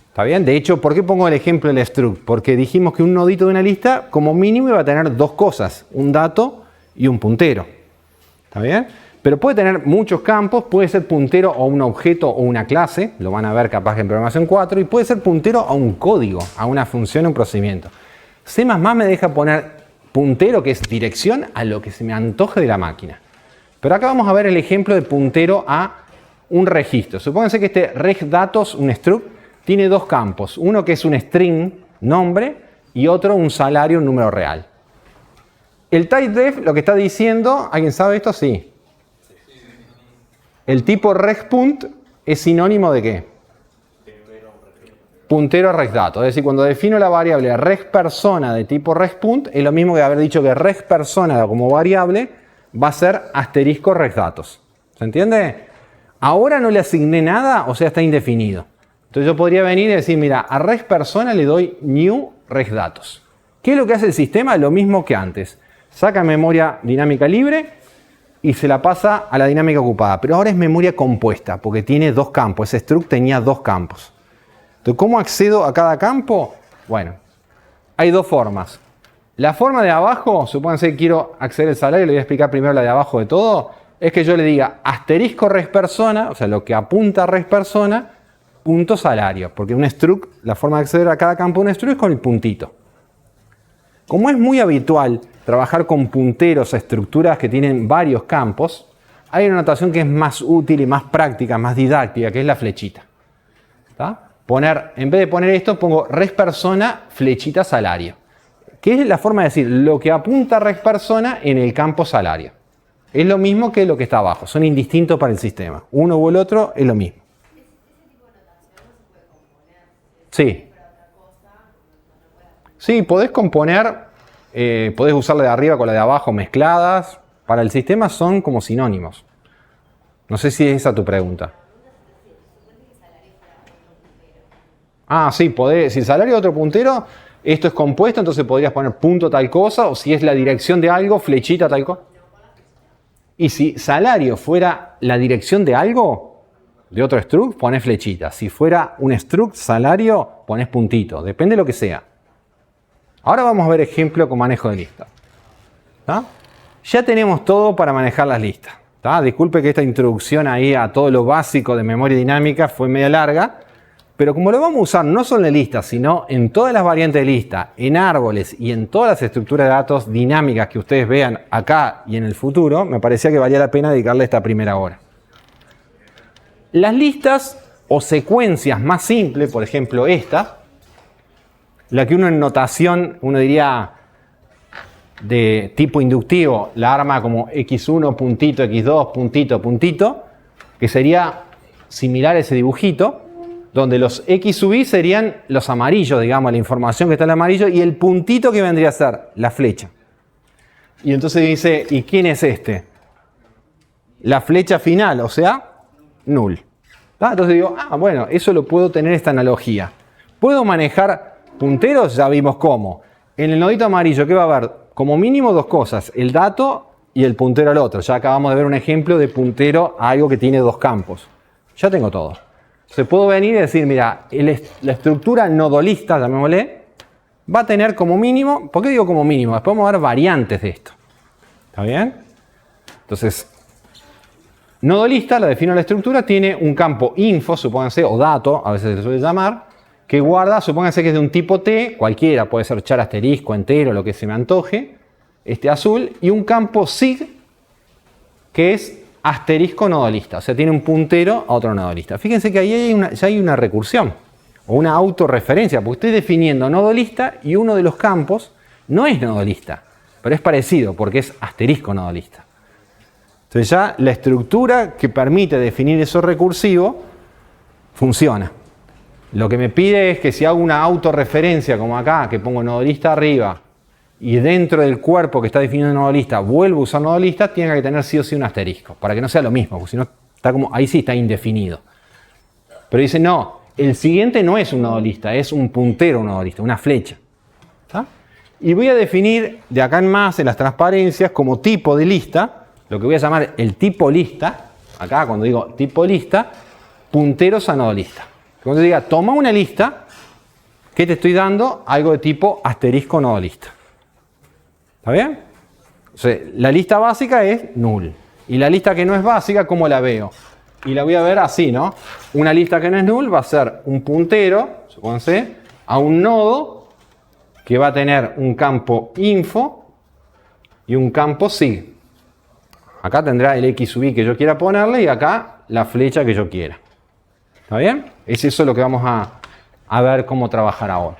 ¿Está bien? De hecho, ¿por qué pongo el ejemplo del struct? Porque dijimos que un nodito de una lista, como mínimo, iba a tener dos cosas. Un dato y un puntero. ¿Está bien? Pero puede tener muchos campos. Puede ser puntero a un objeto o una clase. Lo van a ver capaz en programación 4. Y puede ser puntero a un código, a una función o un procedimiento. C++ me deja poner puntero, que es dirección, a lo que se me antoje de la máquina. Pero acá vamos a ver el ejemplo de puntero a un registro. Supónganse que este regdatos, un struct, tiene dos campos. Uno que es un string, nombre, y otro un salario, un número real. El typedef lo que está diciendo, ¿alguien sabe esto? Sí. El tipo regpunt es sinónimo de ¿qué? Puntero a regdato. Es decir, cuando defino la variable regPersona de tipo regpunt, es lo mismo que haber dicho que regPersona como variable va a ser asterisco regdatos. ¿Se entiende? Ahora no le asigné nada, o sea, está indefinido. Entonces yo podría venir y decir, mira, a regPersona le doy new regdatos. ¿Qué es lo que hace el sistema? Lo mismo que antes. Saca memoria dinámica libre y se la pasa a la dinámica ocupada. Pero ahora es memoria compuesta, porque tiene dos campos. Ese struct tenía dos campos. Entonces, ¿cómo accedo a cada campo? Bueno, hay dos formas. La forma de abajo, supónganse que quiero acceder al salario, le voy a explicar primero la de abajo de todo, es que yo le diga asterisco regPersona, o sea, lo que apunta a regPersona, punto salario. Porque un struct, la forma de acceder a cada campo de un struct es con el puntito. Como es muy habitual trabajar con punteros a estructuras que tienen varios campos, hay una notación que es más útil y más práctica, más didáctica, que es la flechita. ¿Está? En vez de poner esto, pongo regPersona flechita salario. Que es la forma de decir lo que apunta a regPersona en el campo salario. Es lo mismo que lo que está abajo, son indistintos para el sistema. Uno u el otro es lo mismo. Sí. Sí, podés componer, podés usar la de arriba con la de abajo mezcladas. Para el sistema son como sinónimos. No sé si es esa tu pregunta. Ah, sí, podés. Si el salario es otro puntero, esto es compuesto, entonces podrías poner punto tal cosa, o si es la dirección de algo, flechita tal cosa. Y si salario fuera la dirección de algo, de otro struct, pones flechita. Si fuera un struct salario, pones puntito. Depende de lo que sea. Ahora vamos a ver ejemplo con manejo de lista. ¿Tá? Ya tenemos todo para manejar las listas. ¿Tá? Disculpe que esta introducción ahí a todo lo básico de memoria dinámica fue media larga. Pero como lo vamos a usar no solo en listas, sino en todas las variantes de lista, en árboles y en todas las estructuras de datos dinámicas que ustedes vean acá y en el futuro, me parecía que valía la pena dedicarle esta primera hora. Las listas o secuencias más simples, por ejemplo esta, la que uno en notación, uno diría de tipo inductivo, la arma como x1, puntito, x2, puntito, puntito, que sería similar a ese dibujito. donde los X sub i serían los amarillos, digamos, la información que está en el amarillo, y el puntito que vendría a ser la flecha. Y entonces dice, ¿y quién es este? La flecha final, o sea, null. ¿Tá? Entonces digo, bueno, eso lo puedo tener esta analogía. ¿Puedo manejar punteros? Ya vimos cómo. En el nodito amarillo, ¿qué va a haber? Como mínimo dos cosas, el dato y el puntero al otro. Ya acabamos de ver un ejemplo de puntero a algo que tiene dos campos. Ya tengo todo. Entonces puedo venir y decir, mira, la estructura nodolista, llamémosle, va a tener como mínimo, ¿por qué digo como mínimo? Después vamos a ver variantes de esto. ¿Está bien? Entonces, nodolista, la defino la estructura, tiene un campo info, supónganse, o dato, a veces se suele llamar, que guarda, supónganse que es de un tipo T, cualquiera, puede ser char asterisco, entero, lo que se me antoje, este azul, y un campo sig, que es asterisco nodolista, o sea, tiene un puntero a otro nodolista. Fíjense que ahí ya hay una recursión, o una autorreferencia, porque estoy definiendo nodolista y uno de los campos no es nodolista, pero es parecido, porque es asterisco nodolista. Entonces ya la estructura que permite definir eso recursivo funciona. Lo que me pide es que si hago una autorreferencia, como acá, que pongo nodolista arriba, y dentro del cuerpo que está definido nodolista vuelvo a usar nodolista, tiene que tener sí o sí un asterisco, para que no sea lo mismo, porque si no, ahí sí está indefinido. Pero dice, no, el siguiente no es un nodolista, es un puntero nodolista, una flecha. ¿Está? Y voy a definir de acá en más, en las transparencias, como tipo de lista, lo que voy a llamar el tipo lista, acá cuando digo tipo lista, punteros a nodolista. Cuando diga, toma una lista, ¿qué te estoy dando? Algo de tipo asterisco nodolista. ¿Está bien? O sea, la lista básica es null. Y la lista que no es básica, ¿cómo la veo? Y la voy a ver así, ¿no? Una lista que no es null va a ser un puntero, supónganse, a un nodo que va a tener un campo info y un campo sig. Acá tendrá el X sub i que yo quiera ponerle y acá la flecha que yo quiera. ¿Está bien? Es eso lo que vamos a ver cómo trabajar ahora.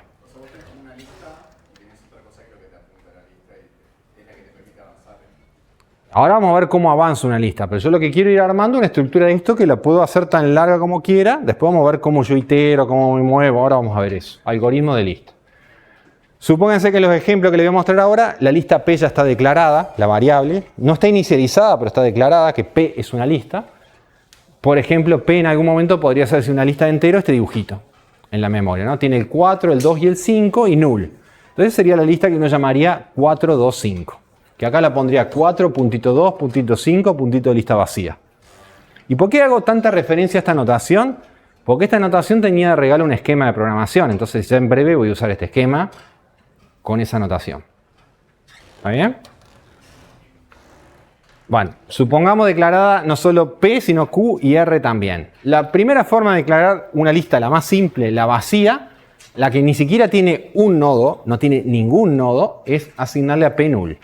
Ahora vamos a ver cómo avanza una lista, pero yo lo que quiero ir armando una estructura de esto que la puedo hacer tan larga como quiera. Después vamos a ver cómo yo itero, cómo me muevo. Ahora vamos a ver eso. Algoritmo de lista. Supónganse que en los ejemplos que les voy a mostrar ahora, la lista P ya está declarada, la variable. No está inicializada, pero está declarada que P es una lista. Por ejemplo, P en algún momento podría ser una lista de enteros, este dibujito en la memoria, ¿no? Tiene el 4, el 2 y el 5 y null. Entonces sería la lista que uno llamaría 4, 2, 5. Que acá la pondría 4, puntito 2, puntito 5, puntito de lista vacía. ¿Y por qué hago tanta referencia a esta notación? Porque esta notación tenía de regalo un esquema de programación. Entonces ya en breve voy a usar este esquema con esa notación. ¿Está bien? Bueno, supongamos declarada no solo P, sino Q y R también. La primera forma de declarar una lista, la más simple, la vacía, la que ni siquiera tiene un nodo, no tiene ningún nodo, es asignarle a P null.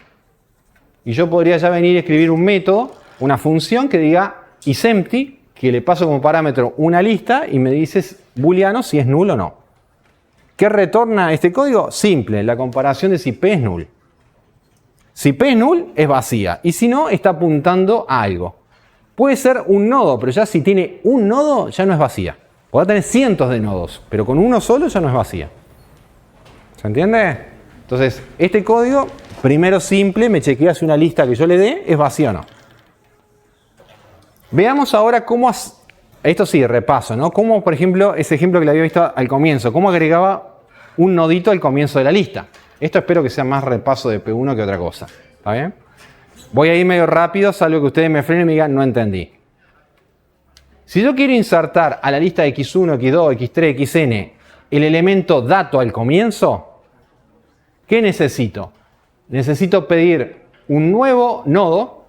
Y yo podría ya venir a escribir un método, una función que diga isEmpty, que le paso como parámetro una lista y me dices booleano si es null o no. ¿Qué retorna este código? Simple, la comparación de si P es null. Si P es null, es vacía. Y si no, está apuntando a algo. Puede ser un nodo, pero ya si tiene un nodo, ya no es vacía. Podrá tener cientos de nodos, pero con uno solo ya no es vacía. ¿Se entiende? Entonces, este código, primero simple, me chequea si una lista que yo le dé es vacía o no. Veamos ahora cómo... Esto sí, repaso, ¿no? Cómo, por ejemplo, ese ejemplo que le había visto al comienzo, cómo agregaba un nodito al comienzo de la lista. Esto espero que sea más repaso de P1 que otra cosa. ¿Está bien? Voy a ir medio rápido, salvo que ustedes me frenen y me digan, no entendí. Si yo quiero insertar a la lista X1, X2, X3, Xn el elemento dato al comienzo, ¿qué necesito? Necesito pedir un nuevo nodo,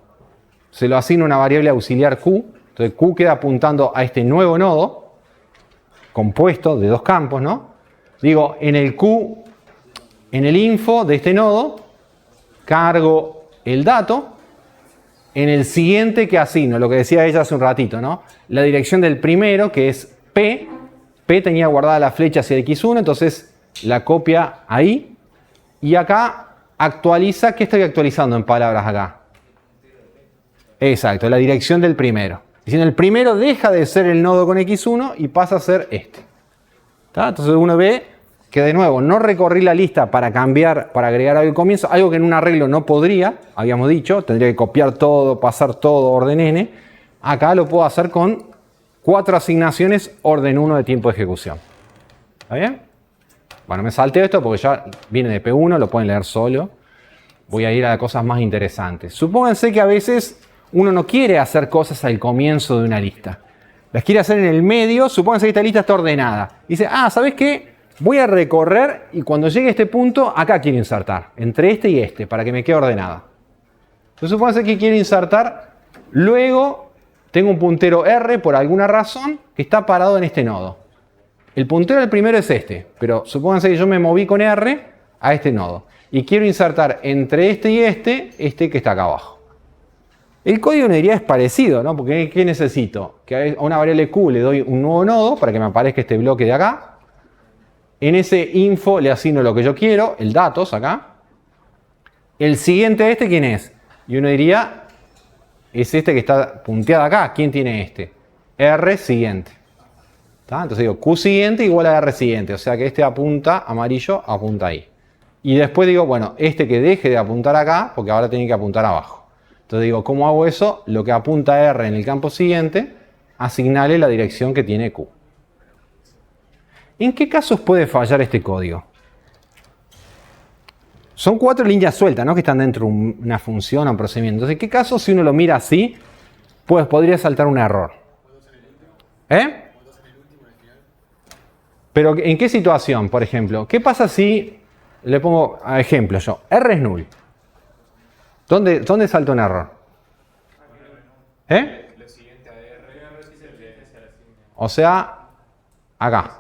se lo asigno a una variable auxiliar Q, entonces Q queda apuntando a este nuevo nodo, compuesto de dos campos, ¿no? Digo, en el Q, en el info de este nodo, cargo el dato. En el siguiente que asigno, lo que decía ella hace un ratito, ¿no? La dirección del primero, que es P. P tenía guardada la flecha hacia X1, entonces la copia ahí. Y acá actualiza, ¿qué estoy actualizando en palabras acá? Exacto, la dirección del primero. Diciendo, el primero deja de ser el nodo con X1 y pasa a ser este. ¿Tá? Entonces uno ve que de nuevo no recorrí la lista para cambiar, para agregar algo al comienzo, algo que en un arreglo no podría, habíamos dicho, tendría que copiar todo, pasar todo, orden n. Acá lo puedo hacer con 4 asignaciones, orden 1 de tiempo de ejecución. ¿Está bien? Bueno, me salté esto porque ya viene de P1, lo pueden leer solo. Voy a ir a cosas más interesantes. Supónganse que a veces uno no quiere hacer cosas al comienzo de una lista. Las quiere hacer en el medio, supónganse que esta lista está ordenada. Dice, ¿sabes qué? Voy a recorrer y cuando llegue a este punto, acá quiero insertar, entre este y este, para que me quede ordenada. Entonces supónganse que quiero insertar, luego tengo un puntero R por alguna razón que está parado en este nodo. El puntero del primero es este, pero supónganse que yo me moví con R a este nodo. Y quiero insertar entre este y este que está acá abajo. El código de unidad es parecido, ¿no? Porque ¿qué necesito? Que a una variable Q le doy un nuevo nodo para que me aparezca este bloque de acá. En ese info le asigno lo que yo quiero, el datos acá. El siguiente a este, ¿quién es? Y uno diría, es este que está punteado acá. ¿Quién tiene este? R siguiente. ¿Tá? Entonces digo Q siguiente igual a R siguiente. O sea que este apunta, amarillo, apunta ahí. Y después digo, bueno, este que deje de apuntar acá, porque ahora tiene que apuntar abajo. Entonces digo, ¿cómo hago eso? Lo que apunta R en el campo siguiente, asignale la dirección que tiene Q. ¿En qué casos puede fallar este código? Son 4 líneas sueltas, ¿no? Que están dentro de una función o un procedimiento. Entonces, ¿en qué casos, si uno lo mira así, pues podría saltar un error? Pero ¿en qué situación, por ejemplo? ¿Qué pasa si, le pongo a ejemplo yo, R es null? ¿Dónde salta un error? O sea, acá.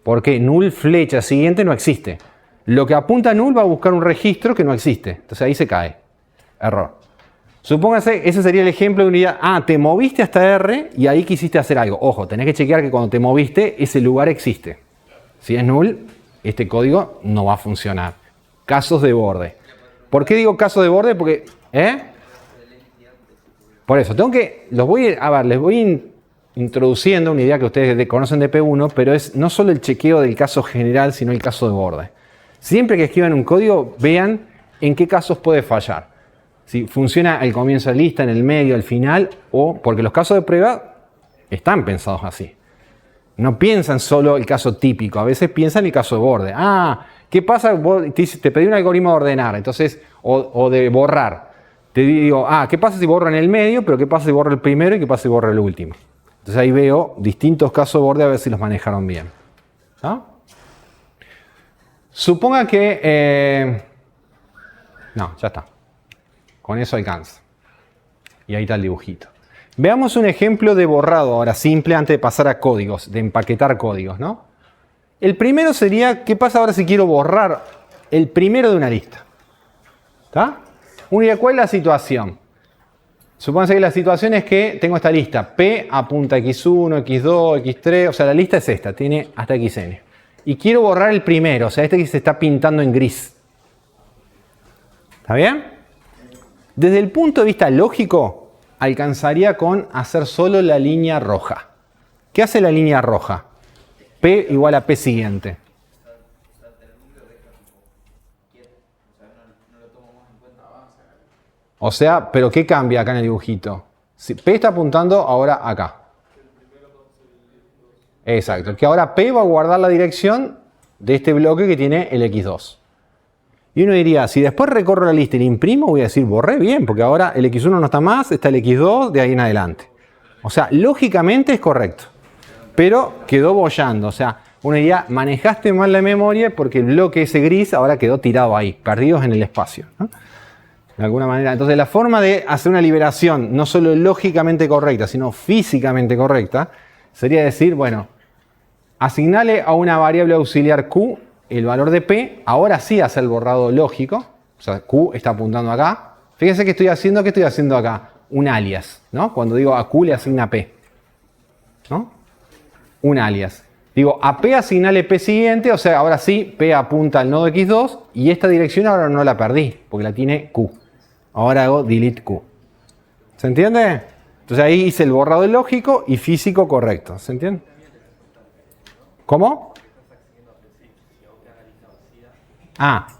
Porque null flecha siguiente no existe. Lo que apunta a null va a buscar un registro que no existe. Entonces ahí se cae. Error. Supóngase, ese sería el ejemplo de unidad. Te moviste hasta R y ahí quisiste hacer algo. Ojo, tenés que chequear que cuando te moviste, ese lugar existe. Si es null, este código no va a funcionar. Casos de borde. ¿Por qué digo casos de borde? Porque, por eso, les voy introduciendo una idea que ustedes conocen de P1, pero es no solo el chequeo del caso general, sino el caso de borde. Siempre que escriban un código, vean en qué casos puede fallar. Si funciona al comienzo de la lista, en el medio, al final, o porque los casos de prueba están pensados así. No piensan solo el caso típico, a veces piensan el caso de borde. ¿Qué pasa? Te pedí un algoritmo de ordenar, entonces, o de borrar. Te digo, ¿qué pasa si borro en el medio? Pero ¿qué pasa si borro el primero y qué pasa si borro el último? Entonces ahí veo distintos casos de borde a ver si los manejaron bien. ¿No? Suponga que... no, ya está. Con eso alcanza. Y ahí está el dibujito. Veamos un ejemplo de borrado ahora simple antes de pasar a códigos, de empaquetar códigos, ¿no? El primero sería, ¿qué pasa ahora si quiero borrar el primero de una lista? ¿Está? ¿Cuál es la situación? Supónganse que la situación es que tengo esta lista. P apunta a X1, X2, X3. O sea, la lista es esta. Tiene hasta XN. Y quiero borrar el primero. O sea, este que se está pintando en gris. ¿Está bien? Desde el punto de vista lógico, alcanzaría con hacer solo la línea roja. ¿Qué hace la línea roja? P igual a P siguiente. O sea, ¿pero qué cambia acá en el dibujito? Si P está apuntando ahora acá. Exacto, que ahora P va a guardar la dirección de este bloque que tiene el X2. Y uno diría, si después recorro la lista y la imprimo, voy a decir, borré bien, porque ahora el X1 no está más, está el X2 de ahí en adelante. O sea, lógicamente es correcto, pero quedó boyando. O sea, uno diría, manejaste mal la memoria porque el bloque ese gris ahora quedó tirado ahí, perdidos en el espacio, ¿no? De alguna manera. Entonces la forma de hacer una liberación no solo lógicamente correcta, sino físicamente correcta, sería decir, bueno, asignale a una variable auxiliar Q el valor de P, ahora sí hace el borrado lógico, o sea, Q está apuntando acá. Fíjense que ¿qué estoy haciendo acá? Un alias, ¿no? Cuando digo a Q le asigna P, ¿no? Un alias. Digo, a P asignale P siguiente, o sea, ahora sí, P apunta al nodo X2 y esta dirección ahora no la perdí, porque la tiene Q. Ahora hago delete Q. ¿Se entiende? Entonces ahí hice el borrado lógico y físico correcto. ¿Se entiende? ¿Cómo?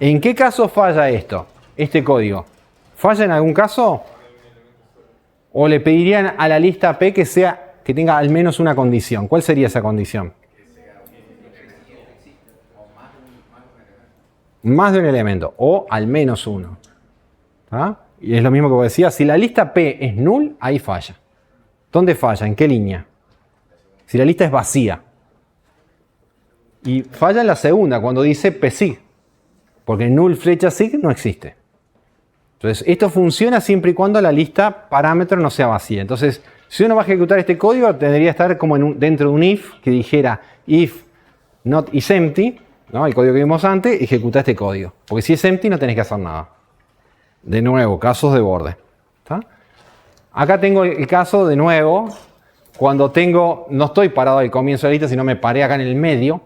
¿En qué caso falla esto? Este código. ¿Falla en algún caso? ¿O le pedirían a la lista P que tenga al menos una condición? ¿Cuál sería esa condición? Más de un elemento. O al menos uno. Y es lo mismo que vos decías. Si la lista P es null, ahí falla. ¿Dónde falla? ¿En qué línea? Si la lista es vacía. Y falla en la segunda, cuando dice PSIG. Porque null flecha SIG no existe. Entonces, esto funciona siempre y cuando la lista parámetro no sea vacía. Entonces, si uno va a ejecutar este código, tendría que estar como dentro de un if que dijera if not is empty, ¿no? El código que vimos antes, ejecuta este código. Porque si es empty no tenés que hacer nada. De nuevo, casos de borde. ¿Está? Acá tengo el caso de nuevo, cuando no estoy parado al comienzo de la lista, sino me paré acá en el medio.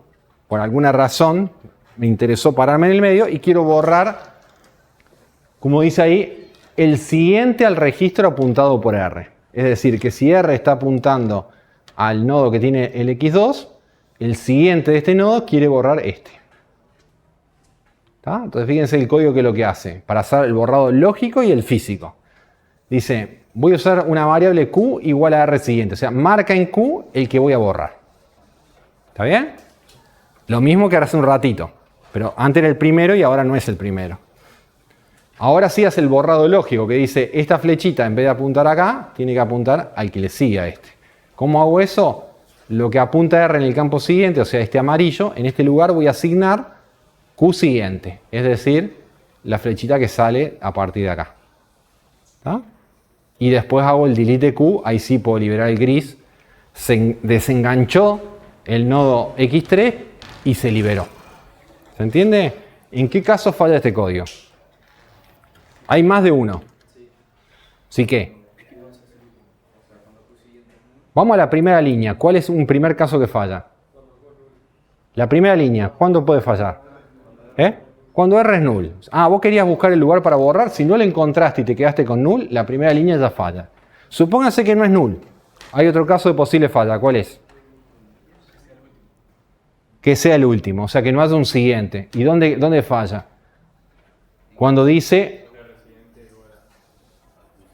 Por alguna razón me interesó pararme en el medio y quiero borrar, como dice ahí, el siguiente al registro apuntado por R. Es decir, que si R está apuntando al nodo que tiene el X2, el siguiente de este nodo quiere borrar este. ¿Está? Entonces fíjense el código que lo que hace, para hacer el borrado lógico y el físico. Dice, voy a usar una variable Q igual a R siguiente. O sea, marca en Q el que voy a borrar. ¿Está bien? Lo mismo que hace un ratito. Pero antes era el primero y ahora no es el primero. Ahora sí hace el borrado lógico que dice, esta flechita en vez de apuntar acá, tiene que apuntar al que le sigue a este. ¿Cómo hago eso? Lo que apunta R en el campo siguiente, o sea, este amarillo, en este lugar voy a asignar Q siguiente. Es decir, la flechita que sale a partir de acá. ¿Está? Y después hago el delete de Q, ahí sí puedo liberar el gris. Se desenganchó el nodo X3 y se liberó. ¿Se entiende? ¿En qué caso falla este código? Hay más de uno. ¿Sí qué? Vamos a la primera línea. ¿Cuál es un primer caso que falla? La primera línea. ¿Cuándo puede fallar? Cuando R es null. Vos querías buscar el lugar para borrar. Si no lo encontraste y te quedaste con null, la primera línea ya falla. Supóngase que no es null. Hay otro caso de posible falla. ¿Cuál es? Que sea el último. O sea, que no haya un siguiente. ¿Y dónde falla? Cuando dice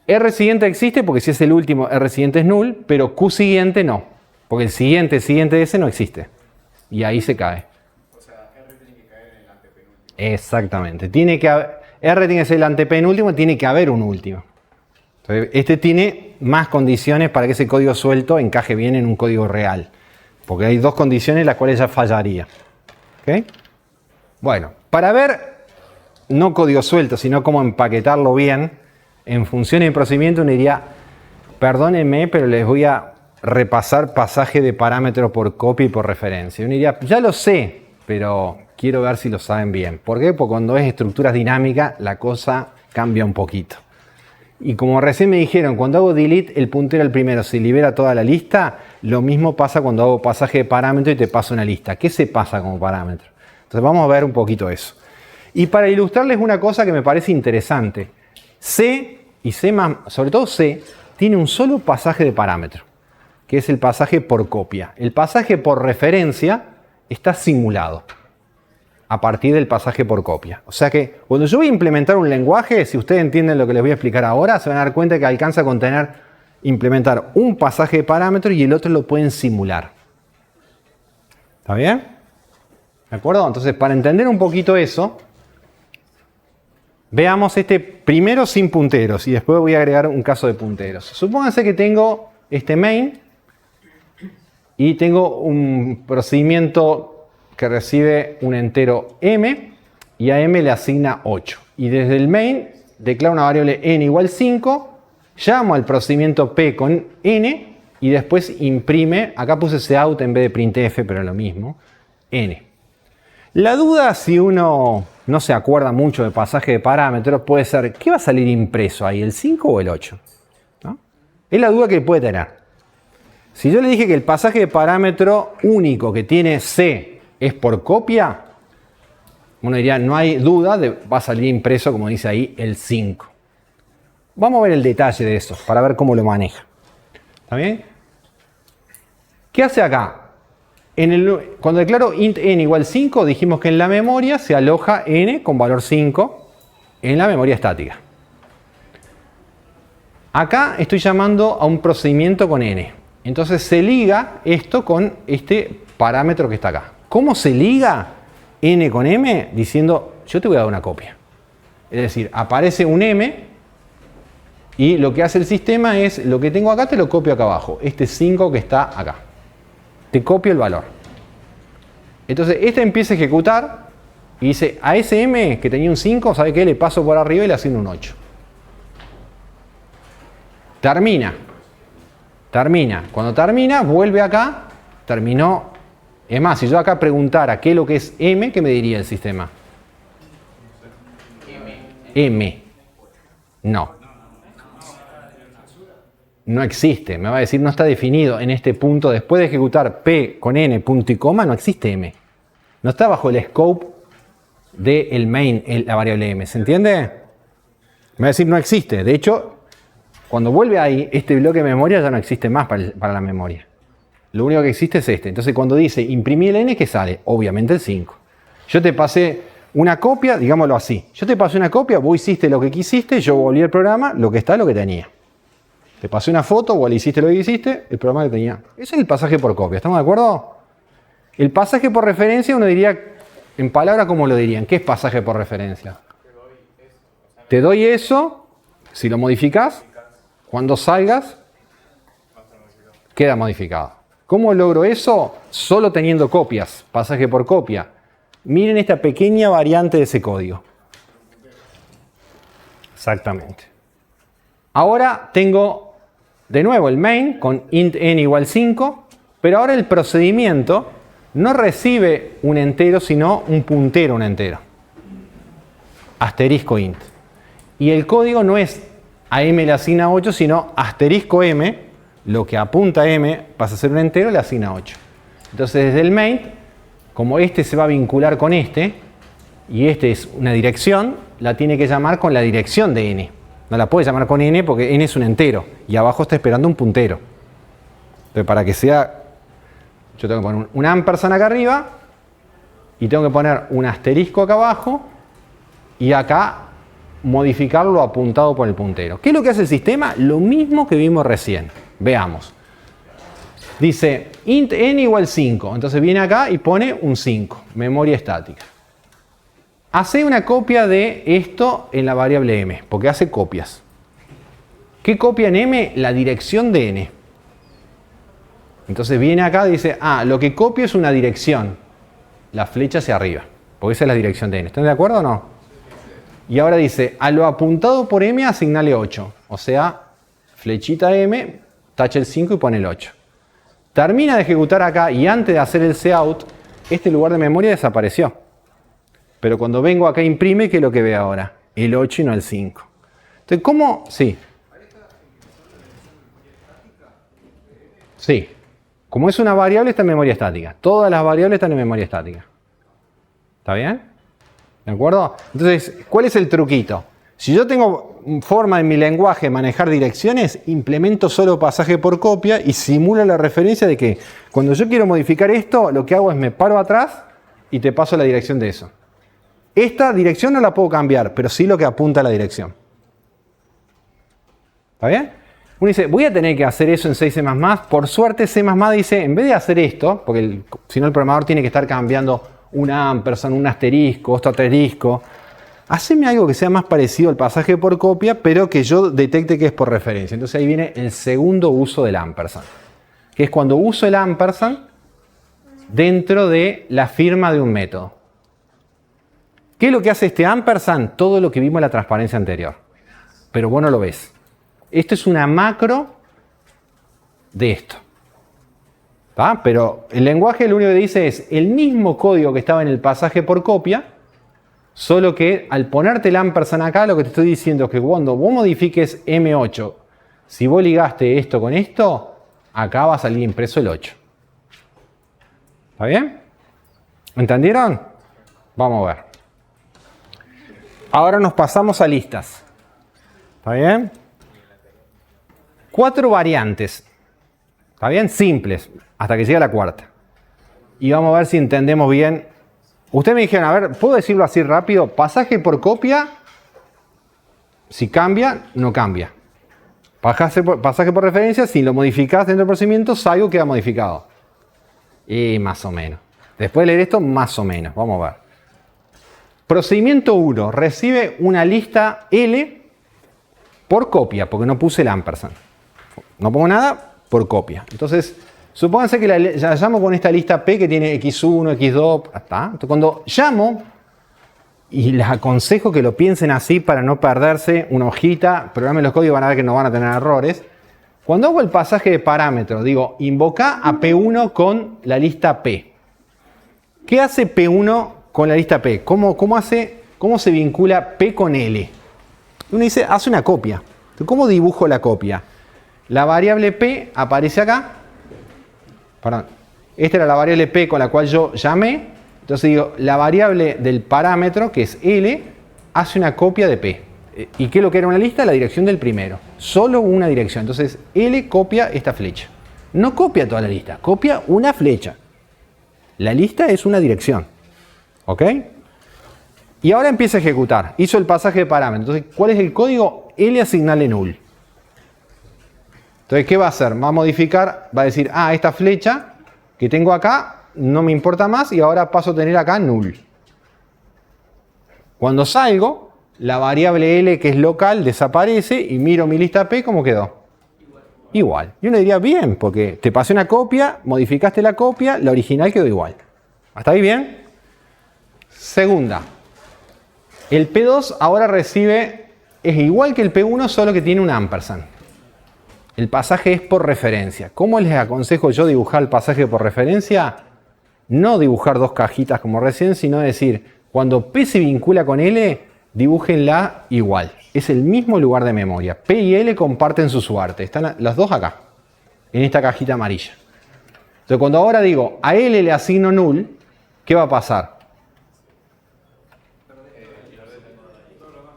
R siguiente existe porque si es el último, R siguiente es null, pero Q siguiente no. Porque el siguiente de ese no existe. Y ahí se cae.
O sea, R tiene que caer en el antepenúltimo.
Exactamente. R tiene que ser el antepenúltimo, tiene que haber un último. Entonces, este tiene más condiciones para que ese código suelto encaje bien en un código real. Porque hay dos condiciones las cuales ya fallaría. ¿Okay? Bueno, para ver no código suelto, sino cómo empaquetarlo bien, en funciones de procedimiento uno diría, perdónenme, pero les voy a repasar pasaje de parámetros por copia y por referencia. Uno diría, ya lo sé, pero quiero ver si lo saben bien. ¿Por qué? Porque cuando es estructuras dinámicas, la cosa cambia un poquito. Y como recién me dijeron, cuando hago delete, el puntero al primero se libera toda la lista. Lo mismo pasa cuando hago pasaje de parámetro y te paso una lista. ¿Qué se pasa como parámetro? Entonces vamos a ver un poquito eso. Y para ilustrarles una cosa que me parece interesante. C y C++, sobre todo C, tiene un solo pasaje de parámetro, que es el pasaje por copia. El pasaje por referencia está simulado a partir del pasaje por copia. O sea que cuando yo voy a implementar un lenguaje, si ustedes entienden lo que les voy a explicar ahora, se van a dar cuenta que alcanza con implementar un pasaje de parámetro y el otro lo pueden simular. ¿Está bien? ¿De acuerdo? Entonces, para entender un poquito eso, veamos este primero sin punteros y después voy a agregar un caso de punteros. Supónganse que tengo este main y tengo un procedimiento que recibe un entero m y a m le asigna 8. Y desde el main declaro una variable n igual 5, llamo al procedimiento p con n y después imprime, acá puse cout en vez de printf, pero es lo mismo, n. La duda, si uno no se acuerda mucho de pasaje de parámetros, puede ser, ¿qué va a salir impreso ahí, el 5 o el 8? ¿No? Es la duda que puede tener. Si yo le dije que el pasaje de parámetro único que tiene C es por copia, uno diría, no hay duda, va a salir impreso, como dice ahí, el 5. Vamos a ver el detalle de eso, para ver cómo lo maneja. ¿Está bien? ¿Qué hace acá? Cuando declaro int n igual 5, dijimos que en la memoria se aloja n con valor 5 en la memoria estática. Acá estoy llamando a un procedimiento con n. Entonces se liga esto con este parámetro que está acá. ¿Cómo se liga n con m? Diciendo, yo te voy a dar una copia. Es decir, aparece un m y lo que hace el sistema es, lo que tengo acá te lo copio acá abajo. Este 5 que está acá. Te copio el valor. Entonces, este empieza a ejecutar y dice, a ese m que tenía un 5, ¿sabe qué? Le paso por arriba y le asigno un 8. Termina. Cuando termina, vuelve acá, terminó. Es más, si yo acá preguntara qué es lo que es m, ¿qué me diría el sistema? M. No. No existe. Me va a decir, no está definido en este punto. Después de ejecutar p con n, punto y coma, no existe m. No está bajo el scope del main, la variable m. ¿Se entiende? Me va a decir, no existe. De hecho, cuando vuelve ahí, este bloque de memoria ya no existe más para la memoria. Lo único que existe es este. Entonces, cuando dice imprimí el n, ¿qué sale? Obviamente el 5. Yo te pasé una copia, digámoslo así. Yo te pasé una copia, vos hiciste lo que quisiste, yo volví al programa, lo que está es lo que tenía. Te pasé una foto, vos le hiciste lo que hiciste, el programa que tenía. Ese es el pasaje por copia, ¿estamos de acuerdo? El pasaje por referencia, uno diría, en palabras, ¿cómo lo dirían? ¿Qué es pasaje por referencia? Te doy eso, si lo modificás, cuando salgas, queda modificado. ¿Cómo logro eso? Solo teniendo copias, pasaje por copia. Miren esta pequeña variante de ese código. Exactamente. Ahora tengo de nuevo el main con int n igual 5, pero ahora el procedimiento no recibe un entero, sino un puntero, un entero. Asterisco int. Y el código no es a m le asigna 8, sino asterisco m, lo que apunta a m pasa a ser un entero, le asigna 8. Entonces desde el main, como este se va a vincular con este, y este es una dirección, la tiene que llamar con la dirección de n. No la puede llamar con n porque n es un entero, y abajo está esperando un puntero. Entonces para que sea, yo tengo que poner un ampersand acá arriba, y tengo que poner un asterisco acá abajo, y acá modificarlo apuntado por el puntero. ¿Qué es lo que hace el sistema? Lo mismo que vimos recién. Veamos. Dice int n igual 5. Entonces viene acá y pone un 5. Memoria estática. Hace una copia de esto en la variable m, porque hace copias. ¿Qué copia en m? La dirección de n. Entonces viene acá y dice, lo que copio es una dirección. La flecha hacia arriba, porque esa es la dirección de n. ¿Están de acuerdo o no? Y ahora dice, a lo apuntado por m asignale 8. O sea, flechita m, tacha el 5 y pone el 8. Termina de ejecutar acá y antes de hacer el cout, este lugar de memoria desapareció. Pero cuando vengo acá imprime, ¿qué es lo que ve ahora? El 8 y no el 5. Entonces, ¿cómo? Sí. Sí. Como es una variable, está en memoria estática. Todas las variables están en memoria estática. ¿Está bien? ¿De acuerdo? Entonces, ¿cuál es el truquito? Si yo tengo forma en mi lenguaje de manejar direcciones, implemento solo pasaje por copia y simulo la referencia de que cuando yo quiero modificar esto, lo que hago es me paro atrás y te paso la dirección de eso. Esta dirección no la puedo cambiar, pero sí lo que apunta a la dirección. ¿Está bien? Uno dice, voy a tener que hacer eso en 6 C++. Por suerte C++ dice, en vez de hacer esto, porque si no el programador tiene que estar cambiando un ampersand, un asterisco, otro asterisco, haceme algo que sea más parecido al pasaje por copia, pero que yo detecte que es por referencia. Entonces ahí viene el segundo uso del ampersand, que es cuando uso el ampersand dentro de la firma de un método. ¿Qué es lo que hace este ampersand? Todo lo que vimos en la transparencia anterior. Pero vos no lo ves. Esto es una macro de esto. ¿Tá? Pero el lenguaje lo único que dice es el mismo código que estaba en el pasaje por copia, solo que al ponerte el ampersand acá, lo que te estoy diciendo es que cuando vos modifiques M8, si vos ligaste esto con esto, acá va a salir impreso el 8. ¿Está bien? ¿Entendieron? Vamos a ver. Ahora nos pasamos a listas. ¿Está bien? 4 variantes. ¿Está bien? Simples. Hasta que llegue a la cuarta. y vamos a ver si entendemos bien. Ustedes me dijeron, a ver, ¿puedo decirlo así rápido? Pasaje por copia, si cambia, no cambia. Pasaje por referencia, si lo modificás dentro del procedimiento, algo queda modificado. Y más o menos. Después de leer esto, más o menos. Vamos a ver. Procedimiento 1. Recibe una lista L por copia, porque no puse el ampersand. No pongo nada por copia. Entonces, supónganse que la llamo con esta lista P que tiene X1, X2, ¿está? Entonces, cuando llamo, y les aconsejo que lo piensen así para no perderse una hojita, programen los códigos, van a ver que no van a tener errores. Cuando hago el pasaje de parámetros, digo, invoca a P1 con la lista P. ¿Qué hace P1 con la lista P? ¿Cómo se vincula P con L? Uno dice, hace una copia. Entonces, ¿cómo dibujo la copia? La variable P aparece acá. Perdón. Esta era la variable P con la cual yo llamé. Entonces digo, la variable del parámetro, que es L, hace una copia de P. ¿Y qué es lo que era una lista? La dirección del primero. Solo una dirección. Entonces L copia esta flecha. No copia toda la lista, copia una flecha. La lista es una dirección. ¿Ok? Y ahora empieza a ejecutar. Hizo el pasaje de parámetros. Entonces, ¿cuál es el código? L asignale null. Entonces, ¿qué va a hacer? Va a modificar, va a decir, esta flecha que tengo acá no me importa más y ahora paso a tener acá null. Cuando salgo, la variable L que es local desaparece y miro mi lista P, ¿cómo quedó? Igual. Y uno diría, bien, porque te pasé una copia, modificaste la copia, la original quedó igual. ¿Hasta ahí bien? Segunda. El P2 ahora recibe, es igual que el P1, solo que tiene un ampersand. El pasaje es por referencia. ¿Cómo les aconsejo yo dibujar el pasaje por referencia? No dibujar dos cajitas como recién, sino decir, cuando P se vincula con L, dibújenla igual. Es el mismo lugar de memoria. P y L comparten su suerte. Están las dos acá, en esta cajita amarilla. Entonces, cuando ahora digo, a L le asigno null, ¿qué va a pasar?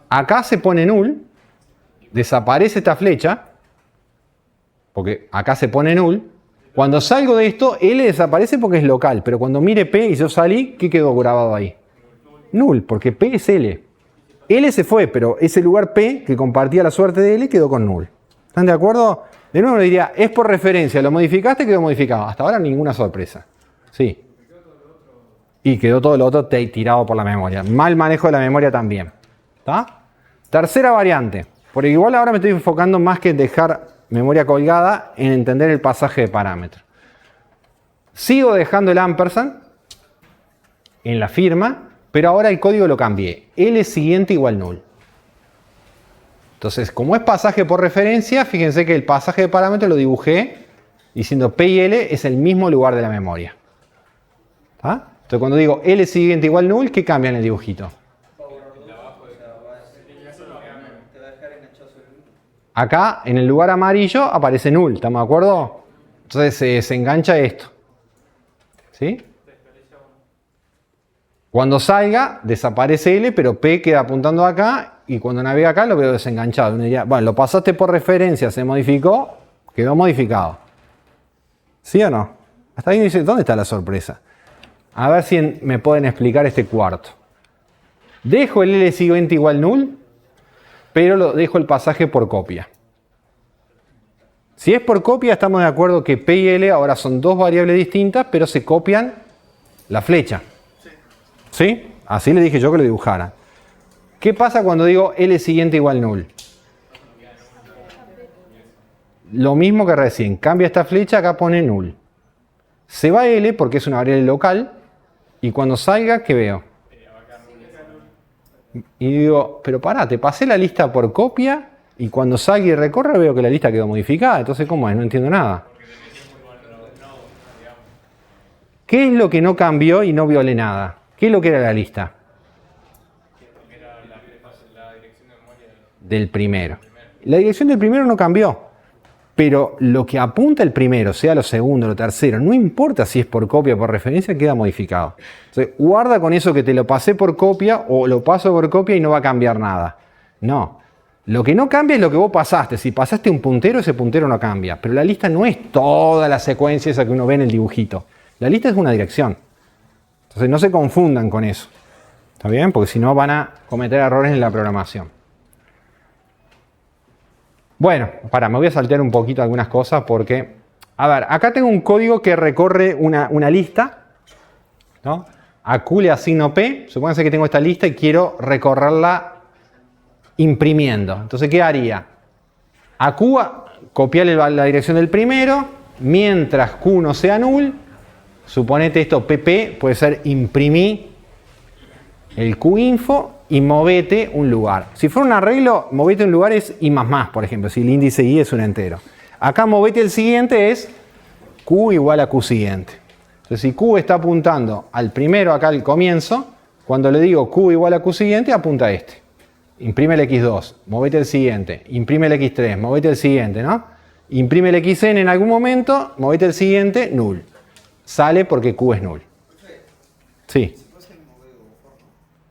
Acá se pone null, desaparece esta flecha, porque acá se pone null. Cuando salgo de esto, L desaparece porque es local, pero cuando mire P y yo salí, ¿qué quedó grabado ahí? Null, porque P es L. L se fue, pero ese lugar P, que compartía la suerte de L, quedó con null. ¿Están de acuerdo? De nuevo le diría, es por referencia, lo modificaste, quedó modificado. Hasta ahora ninguna sorpresa. Sí. Y quedó todo lo otro tirado por la memoria. Mal manejo de la memoria también. ¿Está? Tercera variante. Porque igual ahora me estoy enfocando más que en dejar memoria colgada en entender el pasaje de parámetros. Sigo dejando el ampersand en la firma, pero ahora el código lo cambié. L siguiente igual null. Entonces, como es pasaje por referencia, fíjense que el pasaje de parámetros lo dibujé diciendo P y L es el mismo lugar de la memoria. ¿Está? Entonces, cuando digo L siguiente igual null, ¿qué cambia en el dibujito? Acá, en el lugar amarillo, aparece null, ¿estamos de acuerdo? Entonces se engancha esto. ¿Sí? Cuando salga, desaparece L, pero P queda apuntando acá, y cuando navega acá lo veo desenganchado. Uno diría, bueno, lo pasaste por referencia, se modificó, quedó modificado. ¿Sí o no? Hasta ahí dice, ¿dónde está la sorpresa? A ver si me pueden explicar este cuarto. Dejo el L siguiente igual null, pero lo dejo el pasaje por copia. Si es por copia, estamos de acuerdo que P y L ahora son dos variables distintas, pero se copian la flecha. ¿Sí? Así le dije yo que lo dibujara. ¿Qué pasa cuando digo L siguiente igual null? Lo mismo que recién. Cambia esta flecha, acá pone null. Se va L porque es una variable local, y cuando salga, ¿qué veo? Y digo, pero pará, te pasé la lista por copia y cuando salga y recorra veo que la lista quedó modificada. Entonces, ¿cómo es? No entiendo nada. ¿Qué es lo que no cambió y no violé nada? ¿Qué es lo que era la lista? Del primero. La dirección del primero no cambió. Pero lo que apunta el primero, sea lo segundo, lo tercero, no importa si es por copia o por referencia, queda modificado. Entonces, guarda con eso que te lo pasé por copia o lo paso por copia y no va a cambiar nada. No. Lo que no cambia es lo que vos pasaste. Si pasaste un puntero, ese puntero no cambia. Pero la lista no es toda la secuencia esa que uno ve en el dibujito. La lista es una dirección. Entonces no se confundan con eso. ¿Está bien? Porque si no van a cometer errores en la programación. Bueno, me voy a saltear un poquito algunas cosas porque... A ver, acá tengo un código que recorre una lista, ¿no? A Q le asigno P. Supónganse que tengo esta lista y quiero recorrerla imprimiendo. Entonces, ¿qué haría? A Q copiarle la dirección del primero, mientras Q no sea null. Suponete esto, PP, puede ser imprimí el QInfo y movete un lugar. Si fuera un arreglo, movete un lugar es I++, por ejemplo, si el índice I es un entero. Acá movete el siguiente es Q igual a Q siguiente. Entonces, si Q está apuntando al primero acá al comienzo, cuando le digo Q igual a Q siguiente, apunta a este. Imprime el X2, movete el siguiente. Imprime el X3, movete el siguiente, ¿no? Imprime el XN en algún momento, movete el siguiente, null. Sale porque Q es null. Sí.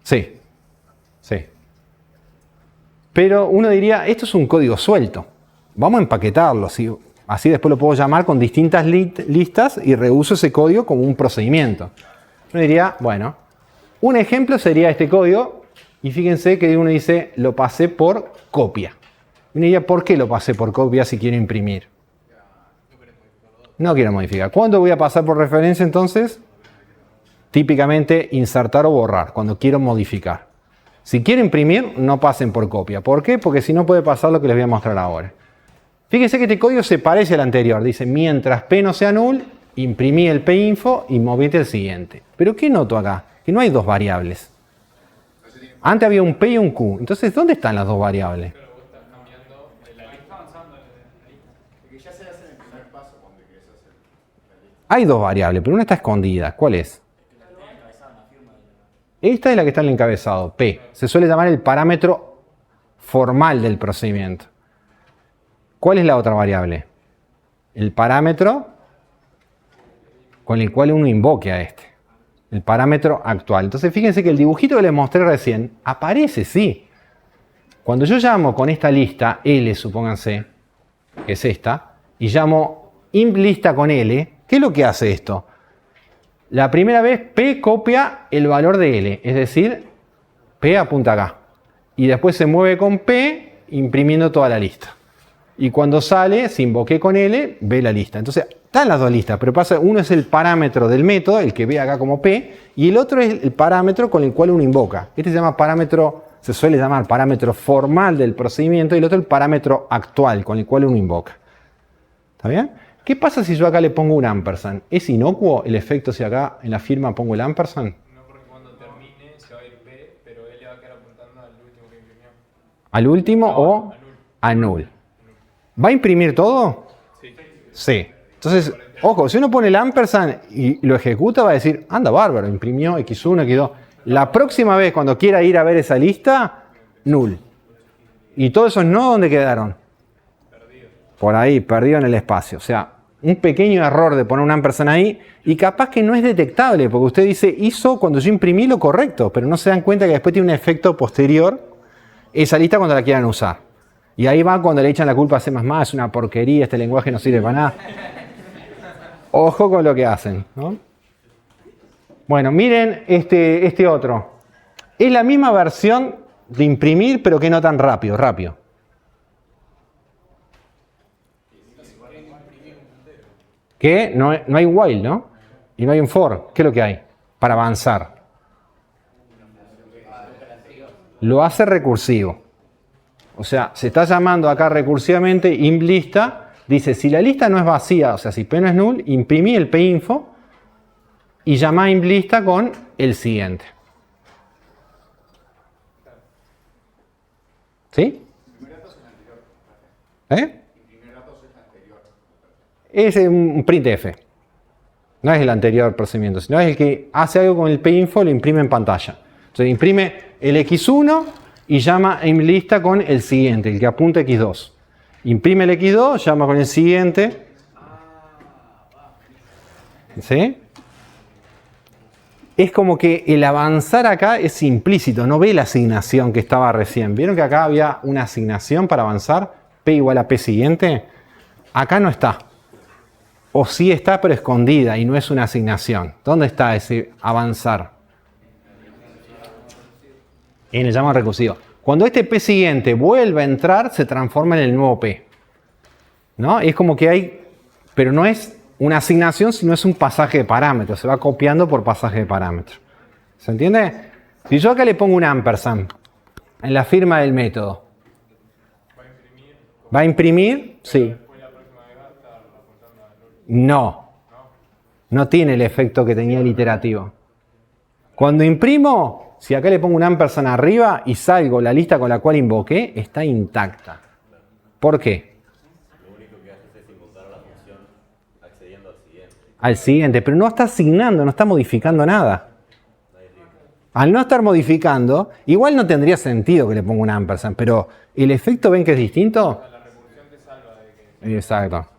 Sí. Sí. Pero uno diría, esto es un código suelto. Vamos a empaquetarlo, ¿sí? Así después lo puedo llamar con distintas listas y reuso ese código como un procedimiento. Uno diría, bueno, un ejemplo sería este código y fíjense que uno dice, lo pasé por copia. Uno diría, ¿por qué lo pasé por copia si quiero imprimir? No quiero modificar. ¿Cuándo voy a pasar por referencia entonces? Típicamente insertar o borrar, cuando quiero modificar. Si quiero imprimir, no pasen por copia. ¿Por qué? Porque si no puede pasar lo que les voy a mostrar ahora. Fíjense que este código se parece al anterior. Dice, mientras P no sea null, imprimí el PInfo y movete el siguiente. ¿Pero qué noto acá? Que no hay dos variables. Antes había un P y un Q. Entonces, ¿dónde están las dos variables? Hay dos variables, pero una está escondida. ¿Cuál es? Esta es la que está en el encabezado, P. Se suele llamar el parámetro formal del procedimiento. ¿Cuál es la otra variable? El parámetro con el cual uno invoque a este. El parámetro actual. Entonces fíjense que el dibujito que les mostré recién aparece, sí. Cuando yo llamo con esta lista L, supónganse, que es esta, y llamo imp lista con L, ¿qué es lo que hace esto? La primera vez P copia el valor de L, es decir, P apunta acá. Y después se mueve con P imprimiendo toda la lista. Y cuando sale, si invoqué con L, ve la lista. Entonces, están las dos listas, pero pasa, uno es el parámetro del método, el que ve acá como P, y el otro es el parámetro con el cual uno invoca. Este se llama parámetro, se suele llamar parámetro formal del procedimiento, y el otro el parámetro actual con el cual uno invoca. ¿Está bien? ¿Qué pasa si yo acá le pongo un ampersand? ¿Es inocuo el efecto si acá en la firma pongo el ampersand?
No, porque cuando termine se va a ir P, pero él va a quedar apuntando al último que imprimió.
¿Al último o a null? ¿Va a imprimir todo?
Sí.
Sí. Entonces, ojo, si uno pone el ampersand y lo ejecuta, va a decir, anda bárbaro, imprimió X1, X2. La próxima vez, cuando quiera ir a ver esa lista, null. ¿Y todos esos no dónde quedaron? Por ahí, perdido en el espacio. O sea, un pequeño error de poner un ampersand ahí y capaz que no es detectable, porque usted dice, hizo cuando yo imprimí lo correcto, pero no se dan cuenta que después tiene un efecto posterior esa lista cuando la quieran usar. Y ahí va cuando le echan la culpa a C++, es una porquería, este lenguaje no sirve para nada. Ojo con lo que hacen, ¿no? Bueno, miren este otro. Es la misma versión de imprimir, pero que no tan rápido. Que no hay while, ¿no? Y no hay un for. ¿Qué es lo que hay? Para avanzar. Lo hace recursivo. O sea, se está llamando acá recursivamente imp lista. Dice, si la lista no es vacía, o sea, si P no es null, imprimí el PInfo y llama imp lista con el siguiente. ¿Sí? ¿Eh? Es un printf. No es el anterior procedimiento, sino es el que hace algo con el PInfo y lo imprime en pantalla. Entonces imprime el X1 y llama a lista con el siguiente, el que apunta X2. Imprime el X2, llama con el siguiente. ¿Sí? Es como que el avanzar acá es implícito, no ve la asignación que estaba recién. ¿Vieron que acá había una asignación para avanzar? P igual a P siguiente. Acá no está. o sí está pero escondida y no es una asignación. ¿Dónde está ese avanzar? En el llamado recursivo. Cuando este P siguiente vuelve a entrar, se transforma en el nuevo P. ¿No? Es como que hay, pero no es una asignación, sino es un pasaje de parámetros. Se va copiando por pasaje de parámetros. ¿Se entiende? Si yo acá le pongo un ampersand en la firma del método, ¿va a imprimir? Sí. No. No tiene el efecto que tenía el iterativo. Cuando imprimo, si acá le pongo un ampersand arriba y salgo, la lista con la cual invoqué está intacta. ¿Por qué?
Lo único que haces es invocar a la función accediendo al siguiente.
Al siguiente, pero no está asignando, no está modificando nada. Al no estar modificando, igual no tendría sentido que le ponga un ampersand, pero el efecto, ¿ven que es distinto?
La recursión te salva de que...
Exacto.